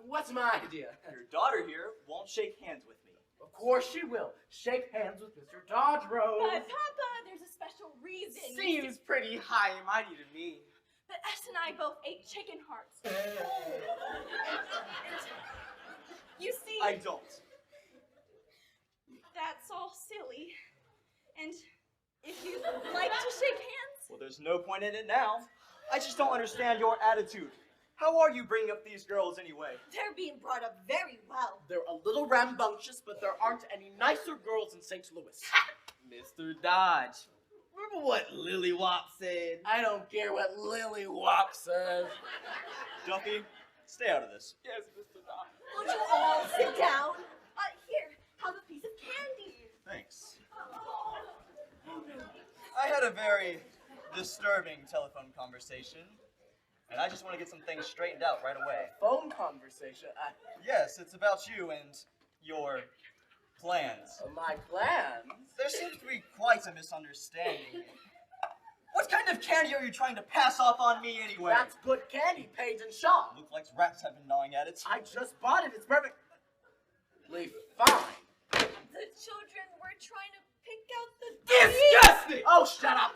E: what's my idea?
N: Your daughter here won't shake hands with me.
E: Of course she will. Shake hands with Mr. Dodge, Rose.
F: but Papa, there's a special reason.
L: Seems pretty high and mighty to me.
F: But S and I both ate chicken hearts. You see,
N: I don't.
F: that's all silly. And if you'd like to shake hands,
N: Well, there's no point in it now. I just don't understand your attitude. How are you bringing up these girls anyway?
F: they're being brought up very well.
B: They're a little rambunctious, but there aren't any nicer girls in St. Louis.
L: Mr. Dodge. Remember what Lily Wop said?
B: I don't care what Lily Wop says.
N: Duffy, stay out of this.
L: Yes, Mr. Dodge.
F: Won't you all sit down? Here, have a piece of candy.
N: Thanks. I had a very disturbing telephone conversation, and I just want to get some things straightened out right away.
B: Phone conversation.
N: Yes, it's about you and your plans.
B: My plans?
N: There seems to be quite a misunderstanding. What kind of candy are you trying to pass off on me anyway?
B: That's good candy, Paige and Shaw.
N: Look like rats have been gnawing at it.
B: I just bought it. It's perfectly fine.
F: The children were trying to pick out the
L: Disgusting!
B: Oh, shut up.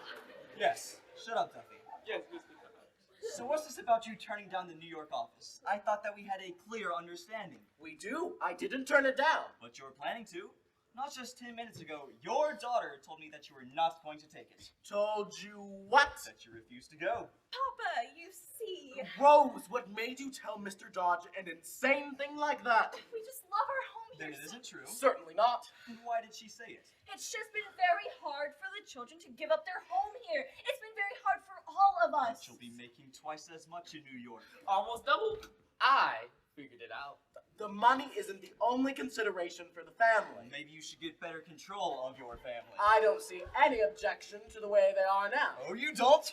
N: Yes, shut up, Duffy.
L: Yes, Mr. Dodge.
N: So what's this about you turning down the New York office? I thought that we had a clear understanding.
B: We do. I didn't turn it down.
N: But you were planning to. Not just 10 minutes ago, your daughter told me that you were not going to take it.
B: Told you what?
N: That you refused to go.
F: Papa, you see.
B: Rose, what made you tell Mr. Dodge an insane thing like that?
F: We just love our home
N: Then
F: here.
N: it isn't true.
B: Certainly not.
N: Then why did she say it?
F: It's just been very hard for the children to give up their home here. It's been very hard for all of us.
N: She'll be making twice as much in New York.
L: Almost double. I figured it out.
B: The money isn't the only consideration for the family.
N: Maybe you should get better control of your family.
B: I don't see any objection to the way they are now.
N: Oh, you don't?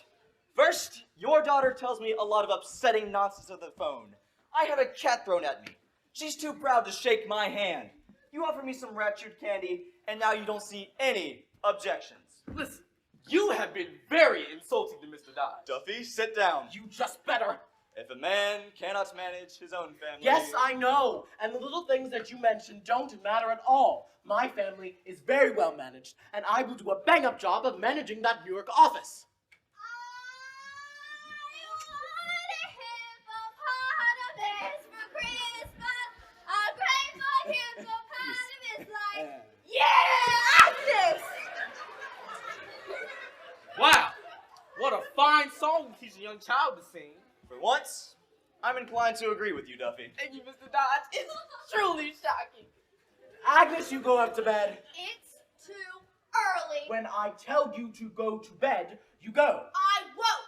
N: First, your daughter tells me a lot of upsetting nonsense on the phone. I had a cat thrown at me. She's too proud to shake my hand. You offered me some rat chewed candy, and now you don't see any objections.
L: Listen, you have been very insulting to Mr. Dodge.
N: Duffy, sit down.
B: You just better.
N: If a man cannot manage his own family...
B: Yes, I know. And the little things that you mentioned don't matter at all. My family is very well managed, and I will do a bang-up job of managing that New York office.
C: wrong to teach a young child to sing.
N: For once, I'm inclined to agree with you, Duffy.
I: Thank you, Mr. Dodge. It's truly shocking.
B: Agnes, you go up to bed.
D: It's too early.
B: When I tell you to go to bed, you go.
D: I won't.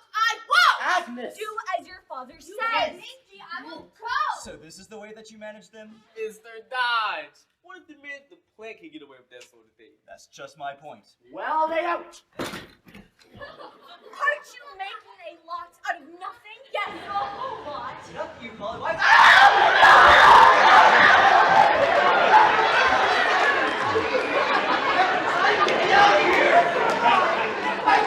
B: Agnes!
G: Do as your father says.
D: Minty, I will go.
N: So this is the way that you manage them?
C: Mr. Dodge. What if the man at the plant can get away with that sort of thing?
N: That's just my point.
B: Well, they don't.
G: Aren't you making a lot out of nothing? Yes, a whole lot.
N: Yep, you call it. Why?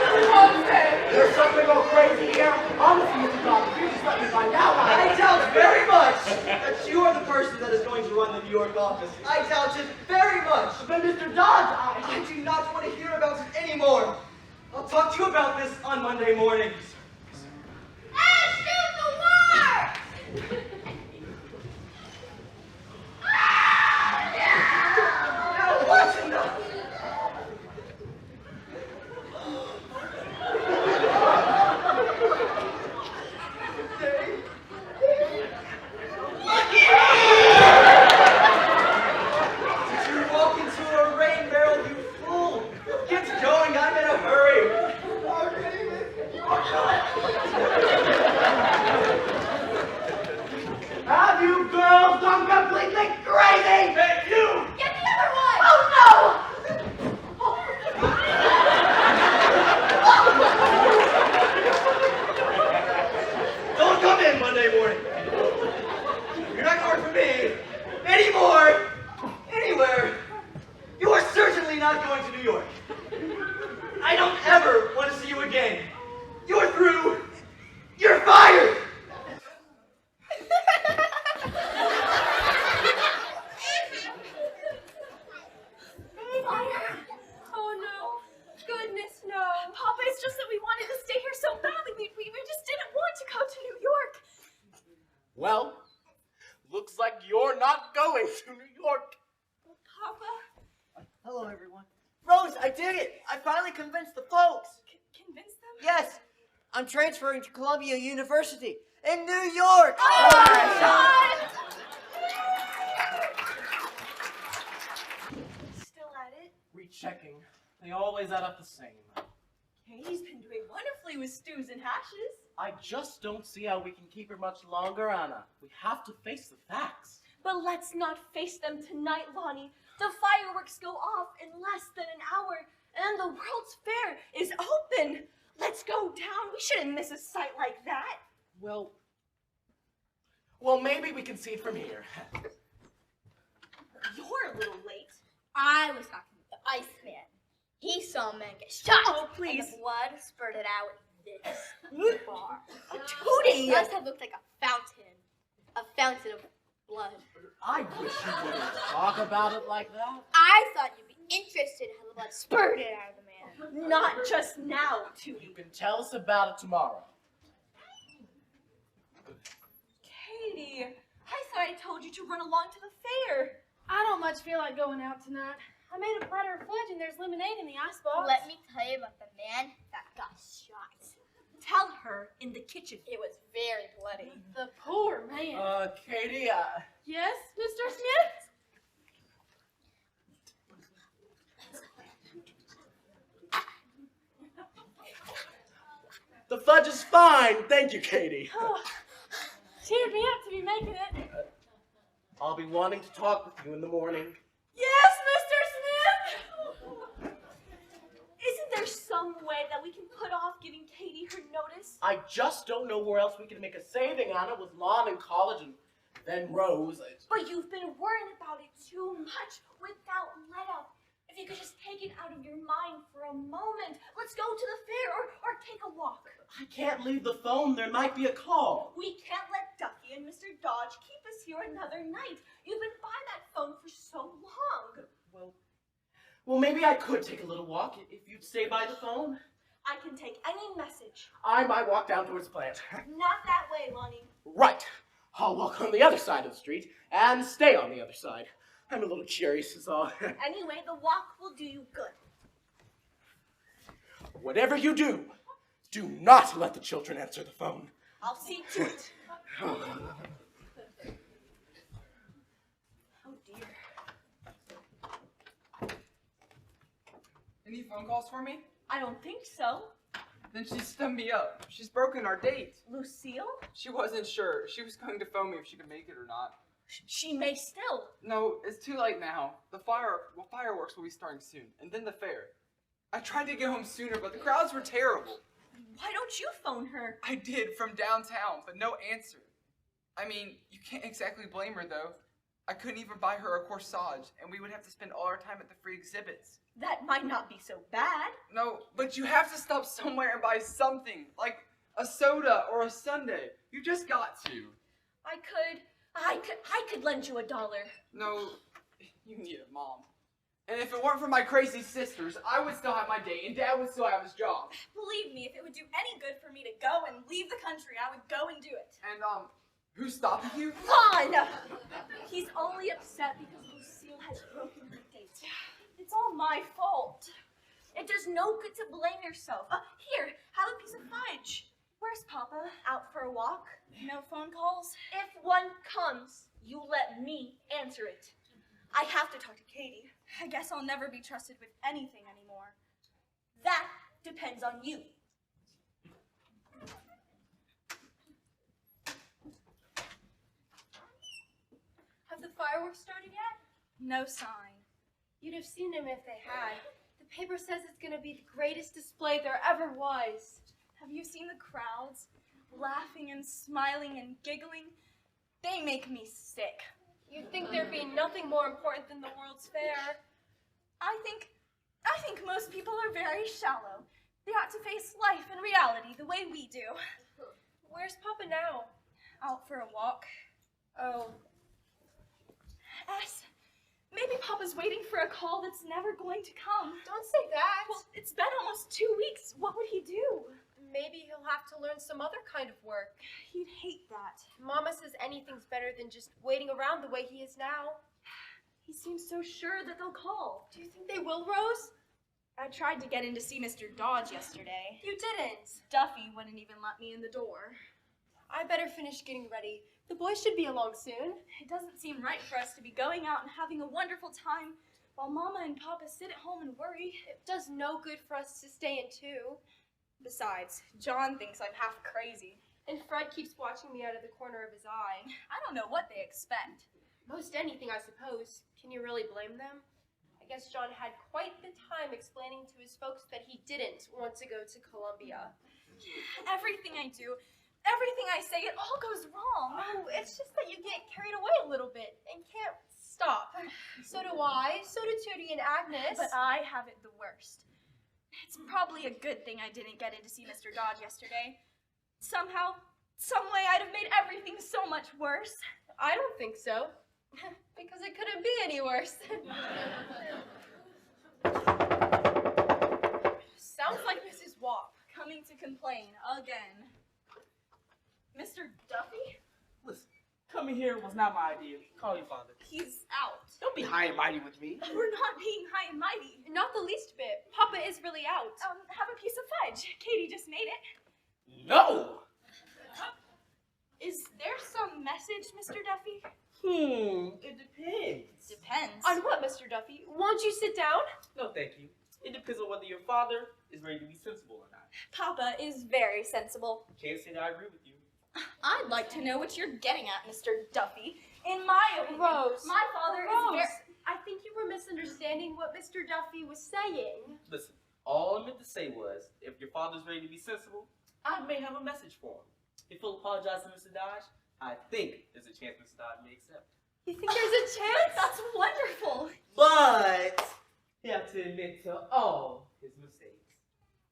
B: There's something go crazy here. Honestly, Mr. Dodge, you just let me find out.
N: I doubt very much that you are the person that is going to run the New York office. I doubt it very much.
B: But Mr. Dodge,
N: I do not want to hear about it anymore. I'll talk to you about this on Monday mornings.
D: Shoot the war!
N: Now watch enough. Did you walk into a rain barrel, you fool? Get going, I'm in a hurry.
B: have you girls gone completely crazy?
N: Hey, you!
D: Get the other one! Oh
N: Don't come in Monday morning. You're not going to work for me anymore, anywhere. You are certainly not going to New York. I don't ever want to see you again. You're through. You're fired.
M: Oh no. Goodness, no.
G: Papa, it's just that we wanted to stay here so badly. We just didn't want to go to New York.
B: Well, looks like you're not going to New York.
G: Papa,
K: Hello, everyone. Rose, I did it! I finally convinced the folks!
G: convince them?
K: Yes! I'm transferring to Columbia University in New York!
G: Oh my God! Still at it?
B: Rechecking. They always add up the same.
G: Katie's been doing wonderfully with stews and hashes.
B: I just don't see how we can keep her much longer, Anna. We have to face the facts.
G: But let's not face them tonight, Lonnie. The fireworks go off in less than an hour, and the World's Fair is open. Let's go down. We shouldn't miss a sight like that.
B: Well, maybe we can see it from here.
G: You're a little late.
D: I was talking with the Iceman. He saw a man get shot.
G: Oh, please.
D: And the blood spurted out this bar.
G: Tootie!
D: It must have looked like a fountain of blood.
B: I wish you wouldn't talk about it like that.
D: I thought you'd be interested in how the blood spurted out of the man.
G: Not just now,
B: You
G: Tootie.
B: can tell us about it tomorrow.
G: Katie, I thought I told you to run along to the fair.
H: I don't much feel like going out tonight. I made a platter of fudge and there's lemonade in the icebox.
D: Let me tell you about the man that got shot.
G: Tell her in the kitchen.
D: It was very bloody.
H: The poor man.
B: Katie,
H: Yes, Mr. Smith?
B: the fudge is fine. Thank you, Katie.
H: Cheered me up to be making it.
B: I'll be wanting to talk with you in the morning.
H: Yes, Mr. Smith!
G: Isn't there some way that we can put off giving Katie her notice?
B: I just don't know where else we can make a saving, Anna, with Lon in college and then Rose.
G: But you've been worrying about it too much without let up. If you could just take it out of your mind for a moment. Let's go to the fair or take a walk.
B: I can't leave the phone. There might be a call.
G: We can't let Ducky and Mr. Dodge keep us here another night. You've been by that phone for so long.
B: Well, maybe I could take a little walk if you'd stay by the phone.
G: I can take any message.
B: I might walk down towards the plant.
G: Not that way, Lonnie.
B: Right. I'll walk on the other side of the street and stay on the other side. I'm a little curious is all.
G: Anyway, the walk will do you good.
B: Whatever you do,
E: Do not let the children answer the phone.
G: I'll see to it. Oh dear.
L: Any phone calls for me?
G: I don't think so.
L: Then she stummed me up. She's broken our date.
G: Lucille?
L: She wasn't sure. She was going to phone me if she could make it or not.
G: She may still.
L: No, it's too late now. The fireworks will be starting soon, and then the fair. I tried to get home sooner, but the crowds were terrible.
G: Why don't you phone her?
L: I did, from downtown, but no answer. I mean, you can't exactly blame her, though. I couldn't even buy her a corsage, and we would have to spend all our time at the free exhibits.
G: That might not be so bad.
L: No, but you have to stop somewhere and buy something, like a soda or a sundae. You just got to.
G: I could lend you $1.
L: No, you need it, Mom. And if it weren't for my crazy sisters, I would still have my date, and Dad would still have his job.
F: Believe me, if it would do any good for me to go and leave the country, I would go and do it.
L: And, who's stopping you?
G: Vaughn!
F: He's only upset because Lucille has broken her date. It's all my fault.
G: It does no good to blame yourself. Here, have a piece of fudge.
F: Where's Papa?
G: Out for a walk?
F: No phone calls?
G: If one comes, you let me answer it. I have to talk to Katie.
F: I guess I'll never be trusted with anything anymore.
G: That depends on you.
H: Have the fireworks started yet?
F: No sign.
H: You'd have seen them if they had. The paper says it's going to be the greatest display there ever was.
F: Have you seen the crowds? Laughing and smiling and giggling? They make me sick.
H: You'd think there'd be nothing more important than the World's Fair.
F: I think most people are very shallow. They ought to face life and reality the way we do.
H: Where's Papa now?
F: Out for a walk.
H: Oh.
F: Maybe Papa's waiting for a call that's never going to come.
H: Don't say that.
F: Well, it's been almost 2 weeks. What would he do?
H: Maybe he'll have to learn some other kind of work.
F: He'd hate that.
H: Mama says anything's better than just waiting around the way he is now.
F: He seems so sure that they'll call.
H: Do you think they will, Rose?
F: I tried to get in to see Mr. Dodge yesterday.
H: You didn't.
F: Duffy wouldn't even let me in the door.
H: I better finish getting ready. The boys should be along soon.
F: It doesn't seem right for us to be going out and having a wonderful time while Mama and Papa sit at home and worry.
H: It does no good for us to stay in too.
F: Besides, John thinks I'm half crazy.
H: And Fred keeps watching me out of the corner of his eye.
F: I don't know what they expect.
H: Most anything, I suppose. Can you really blame them? I guess John had quite the time explaining to his folks that he didn't want to go to Columbia.
F: Everything I do, everything I say, it all goes wrong.
H: Oh, it's just that you get carried away a little bit and can't stop. So do I, so do Tootie and Agnes.
F: But I have it the worst. It's probably a good thing I didn't get in to see Mr. Dodge yesterday. Somehow, some way I'd have made everything so much worse.
H: I don't think so. Because it couldn't be any worse. Sounds like Mrs. Wap.
F: Coming to complain again. Mr. Duffy?
C: Listen, coming here was not my idea. Call your father.
F: He's out.
C: Don't be high and mighty with me.
F: We're not being high and mighty.
H: Not the least bit. Papa is really out.
F: Have a piece of fudge. Katie just made it.
C: No!
F: Is there some message, Mr. Duffy?
C: It depends.
F: Depends.
H: On what, Mr. Duffy? Won't you sit down?
C: No, thank you. It depends on whether your father is ready to be sensible or not.
F: Papa is very sensible.
C: Can't say that I agree with you.
F: I'd like to know what you're getting at, Mr. Duffy. In my opinion,
H: Rose.
F: my father
H: Rose.
F: is very...
H: I think you were misunderstanding what Mr. Duffy was saying.
C: Listen, all I meant to say was, if your father's ready to be sensible, I may have a message for him. If he'll apologize to Mr. Dodge, I think there's a chance Mr. Dodge may accept.
H: You think there's a chance?
F: That's wonderful.
C: But he has to admit to all his mistakes.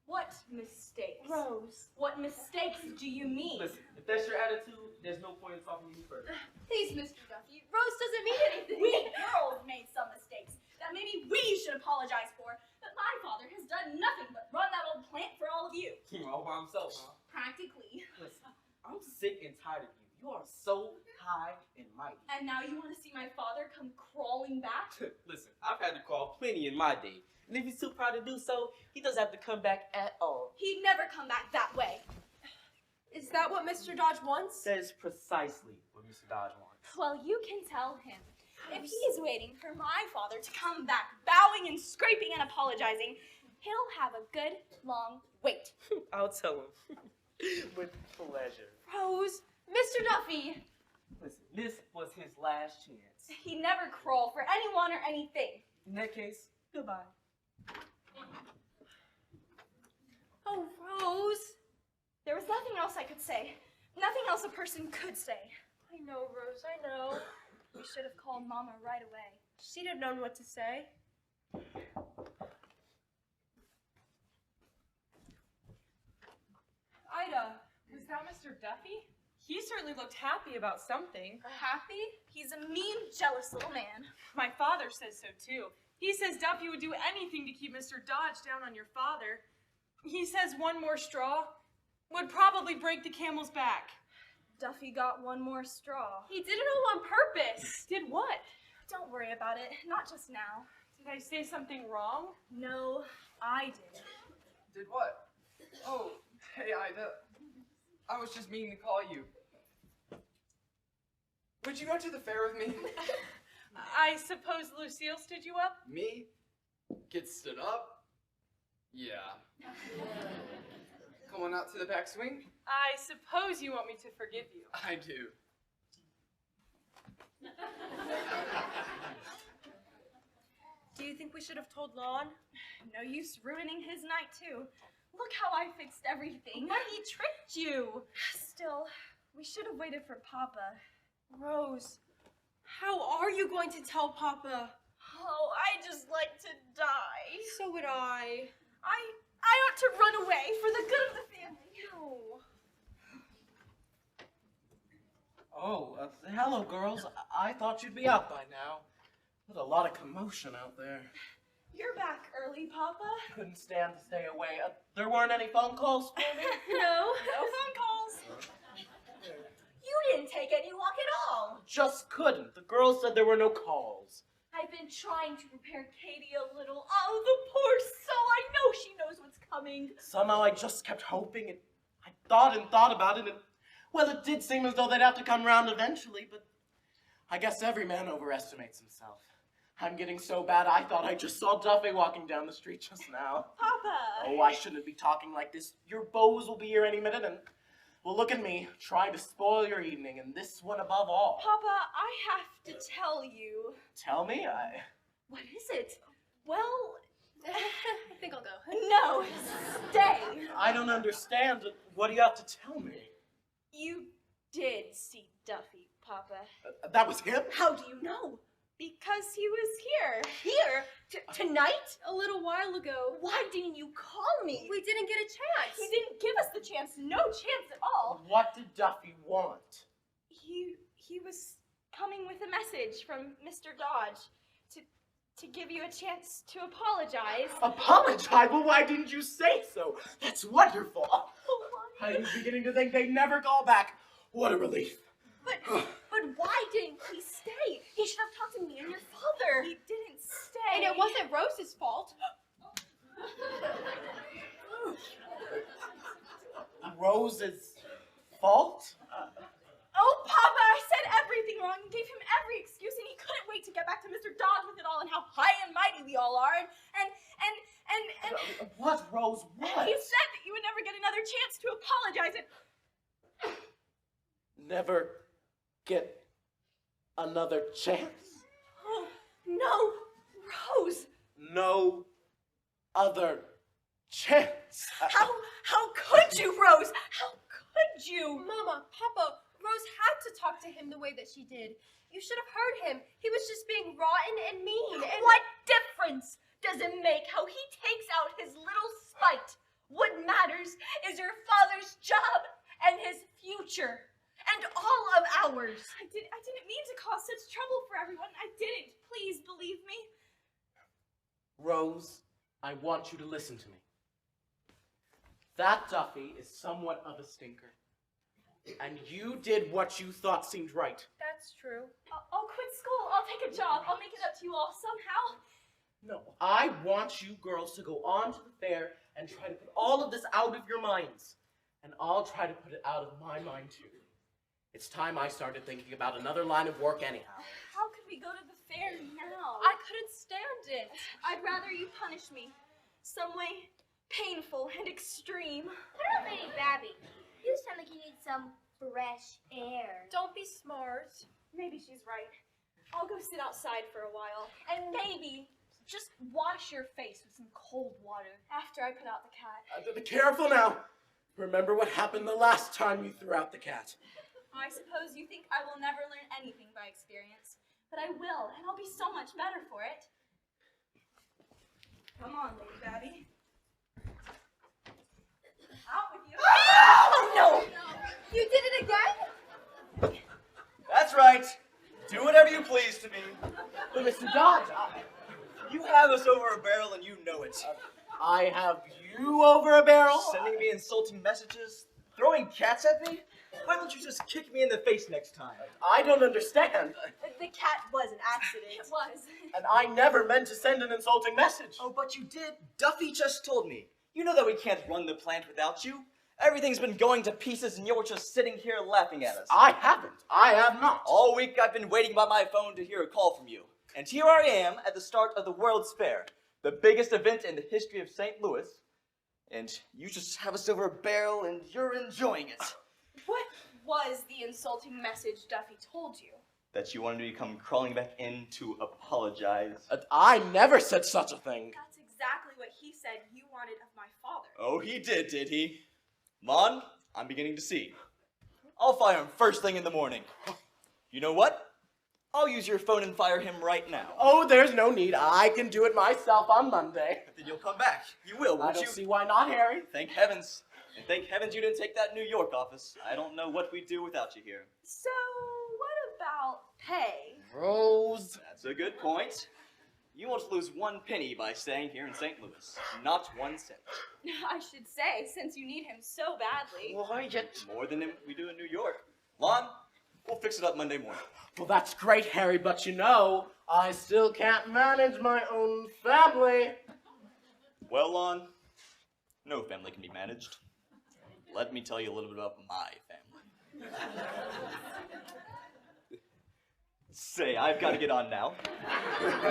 F: What mistakes?
H: Rose.
F: What mistakes do you mean?
C: Listen, if that's your attitude, there's no point in talking to you further.
H: Please, Mr. Duffy. Rose doesn't mean anything.
F: We girls made some mistakes that maybe we should apologize for, but my father has done nothing but run that old plant for all of you.
C: All by himself, huh?
F: Practically.
C: Listen, I'm sick and tired of you. You are so high and mighty.
F: And now you want to see my father come crawling back?
C: Listen, I've had to crawl plenty in my day, And if he's too proud to do so, he doesn't have to come back at all.
F: He'd never come back that way.
H: Is that what Mr. Dodge wants?
C: That is precisely what Mr. Dodge wants.
F: Well, you can tell him. If he's waiting for my father to come back, bowing and scraping and apologizing, he'll have a good long wait.
C: I'll tell him. With pleasure.
F: Rose, Mr. Duffy,
C: Listen, this was his last chance.
F: he never crawled for anyone or anything.
C: In that case, goodbye.
F: Oh, Rose. There was nothing else I could say. Nothing else a person could say.
H: I know, Rose, I know.
F: We should have called Mama right away.
H: She'd have known what to say. Ida, was that Mr. Duffy? He certainly looked happy about something.
F: Happy? He's a mean, jealous little man.
H: My father says so too. He says Duffy would do anything to keep Mr. Dodge down on your father. He says one more straw would probably break the camel's back.
F: Duffy got one more straw.
H: He did it all on purpose. Did what?
F: Don't worry about it. Not just now.
H: Did I say something wrong?
F: No, I did.
L: Did what? Oh, hey, Ida. I was just meaning to call you. Would you go to the fair with me?
H: I suppose Lucille stood you up?
O: Me? Get stood up? Yeah.
L: Going out to the back swing?
H: I suppose you want me to forgive you.
O: I do.
H: Do you think we should have told Lon?
F: No use ruining his night, too. Look how I fixed everything.
H: But he tricked you.
F: Still, we should have waited for Papa.
H: Rose, how are you going to tell Papa?
F: Oh, I just like to die.
H: So would I.
F: I ought to run away for the good of the family.
H: No.
B: Oh, hello, girls. I thought you'd be out by now. There's a lot of commotion out there.
F: You're back early, Papa.
B: Couldn't stand to stay away. There weren't any phone calls for me?
F: No phone calls. You didn't take any walk at all.
B: Just couldn't. The girls said there were no calls.
F: I've been trying to prepare Katie a little. Oh, the poor soul. I know she knows what's coming.
B: Somehow I just kept hoping, and I thought and thought about it, and, well, it did seem as though they'd have to come round eventually, but I guess every man overestimates himself. I'm getting so bad I thought I just saw Duffy walking down the street just now.
F: Papa.
B: Oh, I shouldn't be talking like this. Your beaux will be here any minute, and, well, look at me, trying to spoil your evening, and this one above all.
F: Papa, I have to tell you.
B: Tell me,
F: What is it? Well,
H: I think I'll go.
F: no, stay.
B: I don't understand. What do you have to tell me?
F: You did see Duffy, Papa.
B: That was him?
F: How do you know? Because he was here. Here? Tonight?
H: A little while ago.
F: Why didn't you call me?
H: We didn't get a chance.
F: He didn't give us the chance. No chance at all.
B: What did Duffy want?
F: He was coming with a message from Mr. Dodge to give you a chance to apologize.
B: Apologize? Well, why didn't you say so? That's wonderful. I was beginning to think they'd never call back. What a relief.
F: But why didn't he stay? He should have talked to me and your father. He didn't stay.
H: And it wasn't Rose's fault.
B: Rose's fault?
F: Oh, Papa, I said everything wrong and gave him every excuse, and he couldn't wait to get back to Mr. Dodge with it all and how high and mighty we all are. And
B: What, Rose? What?
F: he said that you would never get another chance to apologize. And
B: Never get another chance?
F: oh, no, Rose.
B: No other chance.
F: How could you, Rose? How could you?
H: Mama, Papa, Rose had to talk to him the way that she did. You should have heard him. He was just being rotten and mean. And
F: What difference does it make how he takes out his little spite? What matters is your father's job and his future. And all of ours. I didn't mean to cause such trouble for everyone. I didn't. Please believe me.
B: Rose, I want you to listen to me. That Duffy is somewhat of a stinker. And you did what you thought seemed right.
H: that's true.
F: I'll quit school. I'll take a job. I'll make it up to you all somehow.
B: No, I want you girls to go on to the fair and try to put all of this out of your minds. And I'll try to put it out of my mind too. It's time I started thinking about another line of work anyhow.
F: How could we go to the fair now?
M: I couldn't stand it.
F: I'd rather you punish me. Some way painful and extreme.
D: What about Lady Babby? You sound like you need some fresh air.
M: Don't be smart.
F: Maybe she's right. I'll go sit outside for a while. And maybe just wash your face with some cold water after I put out the cat.
B: Be careful now. Remember what happened the last time you threw out the cat.
F: I suppose you think I will never learn anything by experience. But I will, and I'll be so much better for it. Come on, Lady Babby. Out with you.
D: Oh, no! You did it again?
N: That's right. Do whatever you please to me.
B: But Mr. Dodge,
N: You have us over a barrel and you know it.
B: I have you over a barrel?
N: Sending me insulting messages? Throwing cats at me? Why don't you just kick me in the face next time?
B: I don't understand.
F: The cat was an accident. It was.
B: And I never meant to send an insulting message.
N: Oh, but you did. Duffy just told me. You know that we can't run the plant without you. Everything's been going to pieces and you're just sitting here laughing at us.
B: I haven't. I have not.
N: All week I've been waiting by my phone to hear a call from you. And here I am at the start of the World's Fair, the biggest event in the history of St. Louis. And you just have us over a barrel and you're enjoying it.
F: What was the insulting message Duffy told you?
N: That you wanted me to come crawling back in to apologize.
B: I never said such a thing.
F: That's exactly what he said you wanted of my father.
N: Oh, he did he? Lon, I'm beginning to see. I'll fire him first thing in the morning. You know what? I'll use your phone and fire him right now.
B: Oh, there's no need. I can do it myself on Monday.
N: But then you'll come back. You will, won't
B: I don't
N: you?
B: see why not, Harry.
N: Thank heavens. And thank heavens you didn't take that New York office. I don't know what we'd do without you here.
F: So, what about pay?
B: Rose.
N: That's a good point. You won't lose 1 penny by staying here in St. Louis. Not 1 cent.
F: I should say, since you need him so badly.
B: Why yet?
N: More than we do in New York. Lon, we'll fix it up Monday morning.
B: Well, that's great, Harry, but you know, I still can't manage my own family.
N: Well, Lon, no family can be managed. Let me tell you a little bit about my family. Say, I've got to get on now.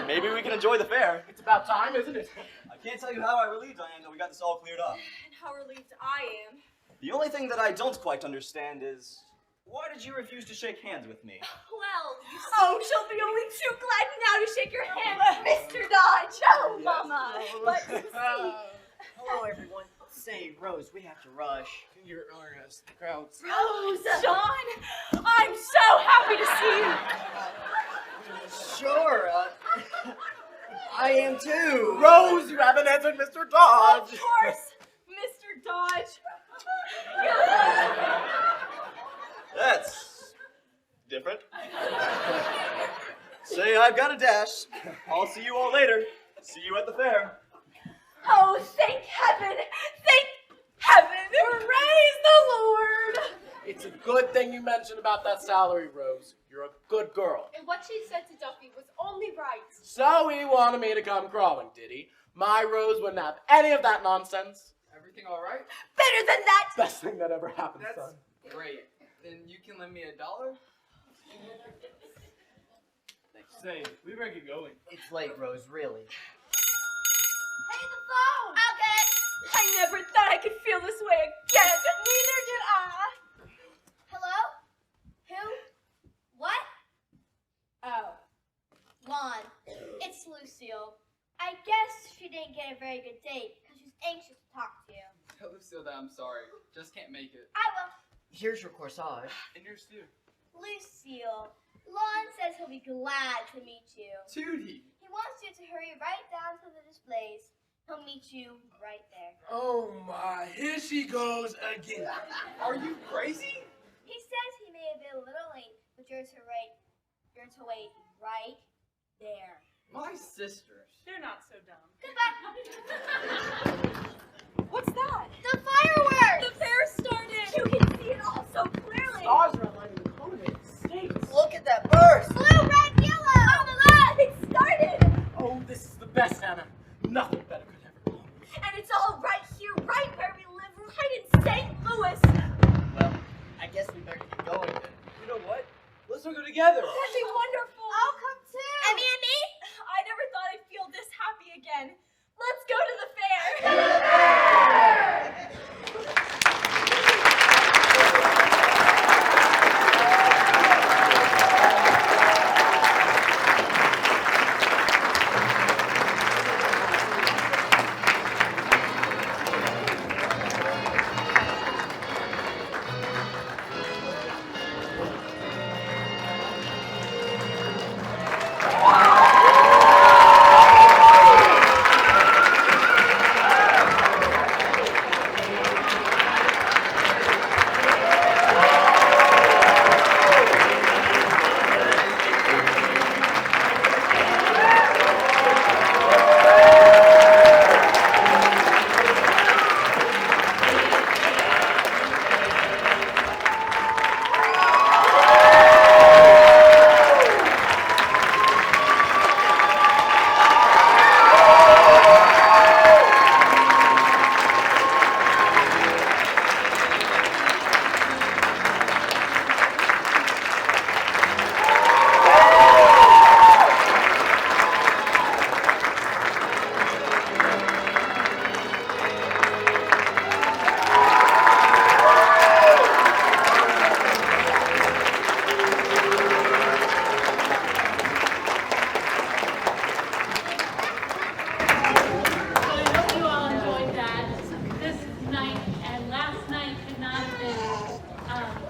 N: Maybe we can enjoy the fair.
B: It's about time, isn't it?
N: I can't tell you how I relieved I am that we got this all cleared up.
F: And how relieved I am.
N: The only thing that I don't quite understand is, why did you refuse to shake hands with me?
F: Well, you see. Oh, she'll be only too glad now to shake your hand, Mr. Dodge. Oh,
K: Yes.
F: Mama. But you see.
K: Hello, everyone. Say, Rose, we have to rush.
E: You're ignoring us. The crowd's...
F: Rose, John, I'm so happy to see you.
K: Sure, I am too.
B: Rose, you haven't answered Mr. Dodge.
F: Of course, Mr. Dodge.
N: That's different. Say, I've got a dash. I'll see you all later. See you at the fair.
F: Oh, thank heaven! Thank heaven! Praise the Lord!
B: It's a good thing you mentioned about that salary, Rose. You're a good girl.
M: And what she said to Duffy was only right.
B: So he wanted me to come crawling, did he? My Rose wouldn't have any of that nonsense.
L: Everything all right?
F: Better than that!
B: Best thing that ever happened,
L: That's
B: son.
L: great. Then you can lend me $1?
O: Say, we better get going.
K: It's late, Rose, really.
D: Hey, the phone!
F: I'll get it! I never thought I could feel this way again! Neither did I!
D: Hello? Who? What? Oh. Lon, it's Lucille. I guess she didn't get a very good date because she's anxious to talk to you.
L: Tell Lucille that I'm sorry. Just can't make it.
D: I will.
K: Here's your corsage.
L: And yours too.
D: Lucille, Lon says he'll be glad to meet you.
L: Tootie.
D: He wants you to hurry right down to the displays. He'll meet you right there.
E: Oh my, here she goes again.
L: Are you crazy?
D: He says he may have been a little late, but you're to wait right there.
L: My sister.
A: They're not so dumb.
D: Goodbye.
F: What's that?
D: The fireworks!
F: The fair started! You can see it all so clearly!
B: Stars are aligning the United States.
K: Look at that burst!
D: Blue, red, yellow!
F: Oh my God! It started!
B: Oh, this is the best, Anna. Nothing better could ever come.
G: And it's all right here, right where we live, right in St. Louis.
K: Well, I guess we better get going then.
O: You know what? Let's all go together.
G: That'd be wonderful. I'll come too. And me? I never thought I'd feel this happy again. Let's go to the fair.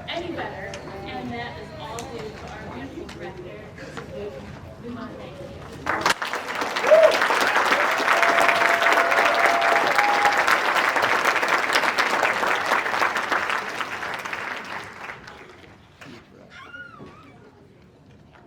P: Any better, and that is all due to our beautiful director. We want to thank you.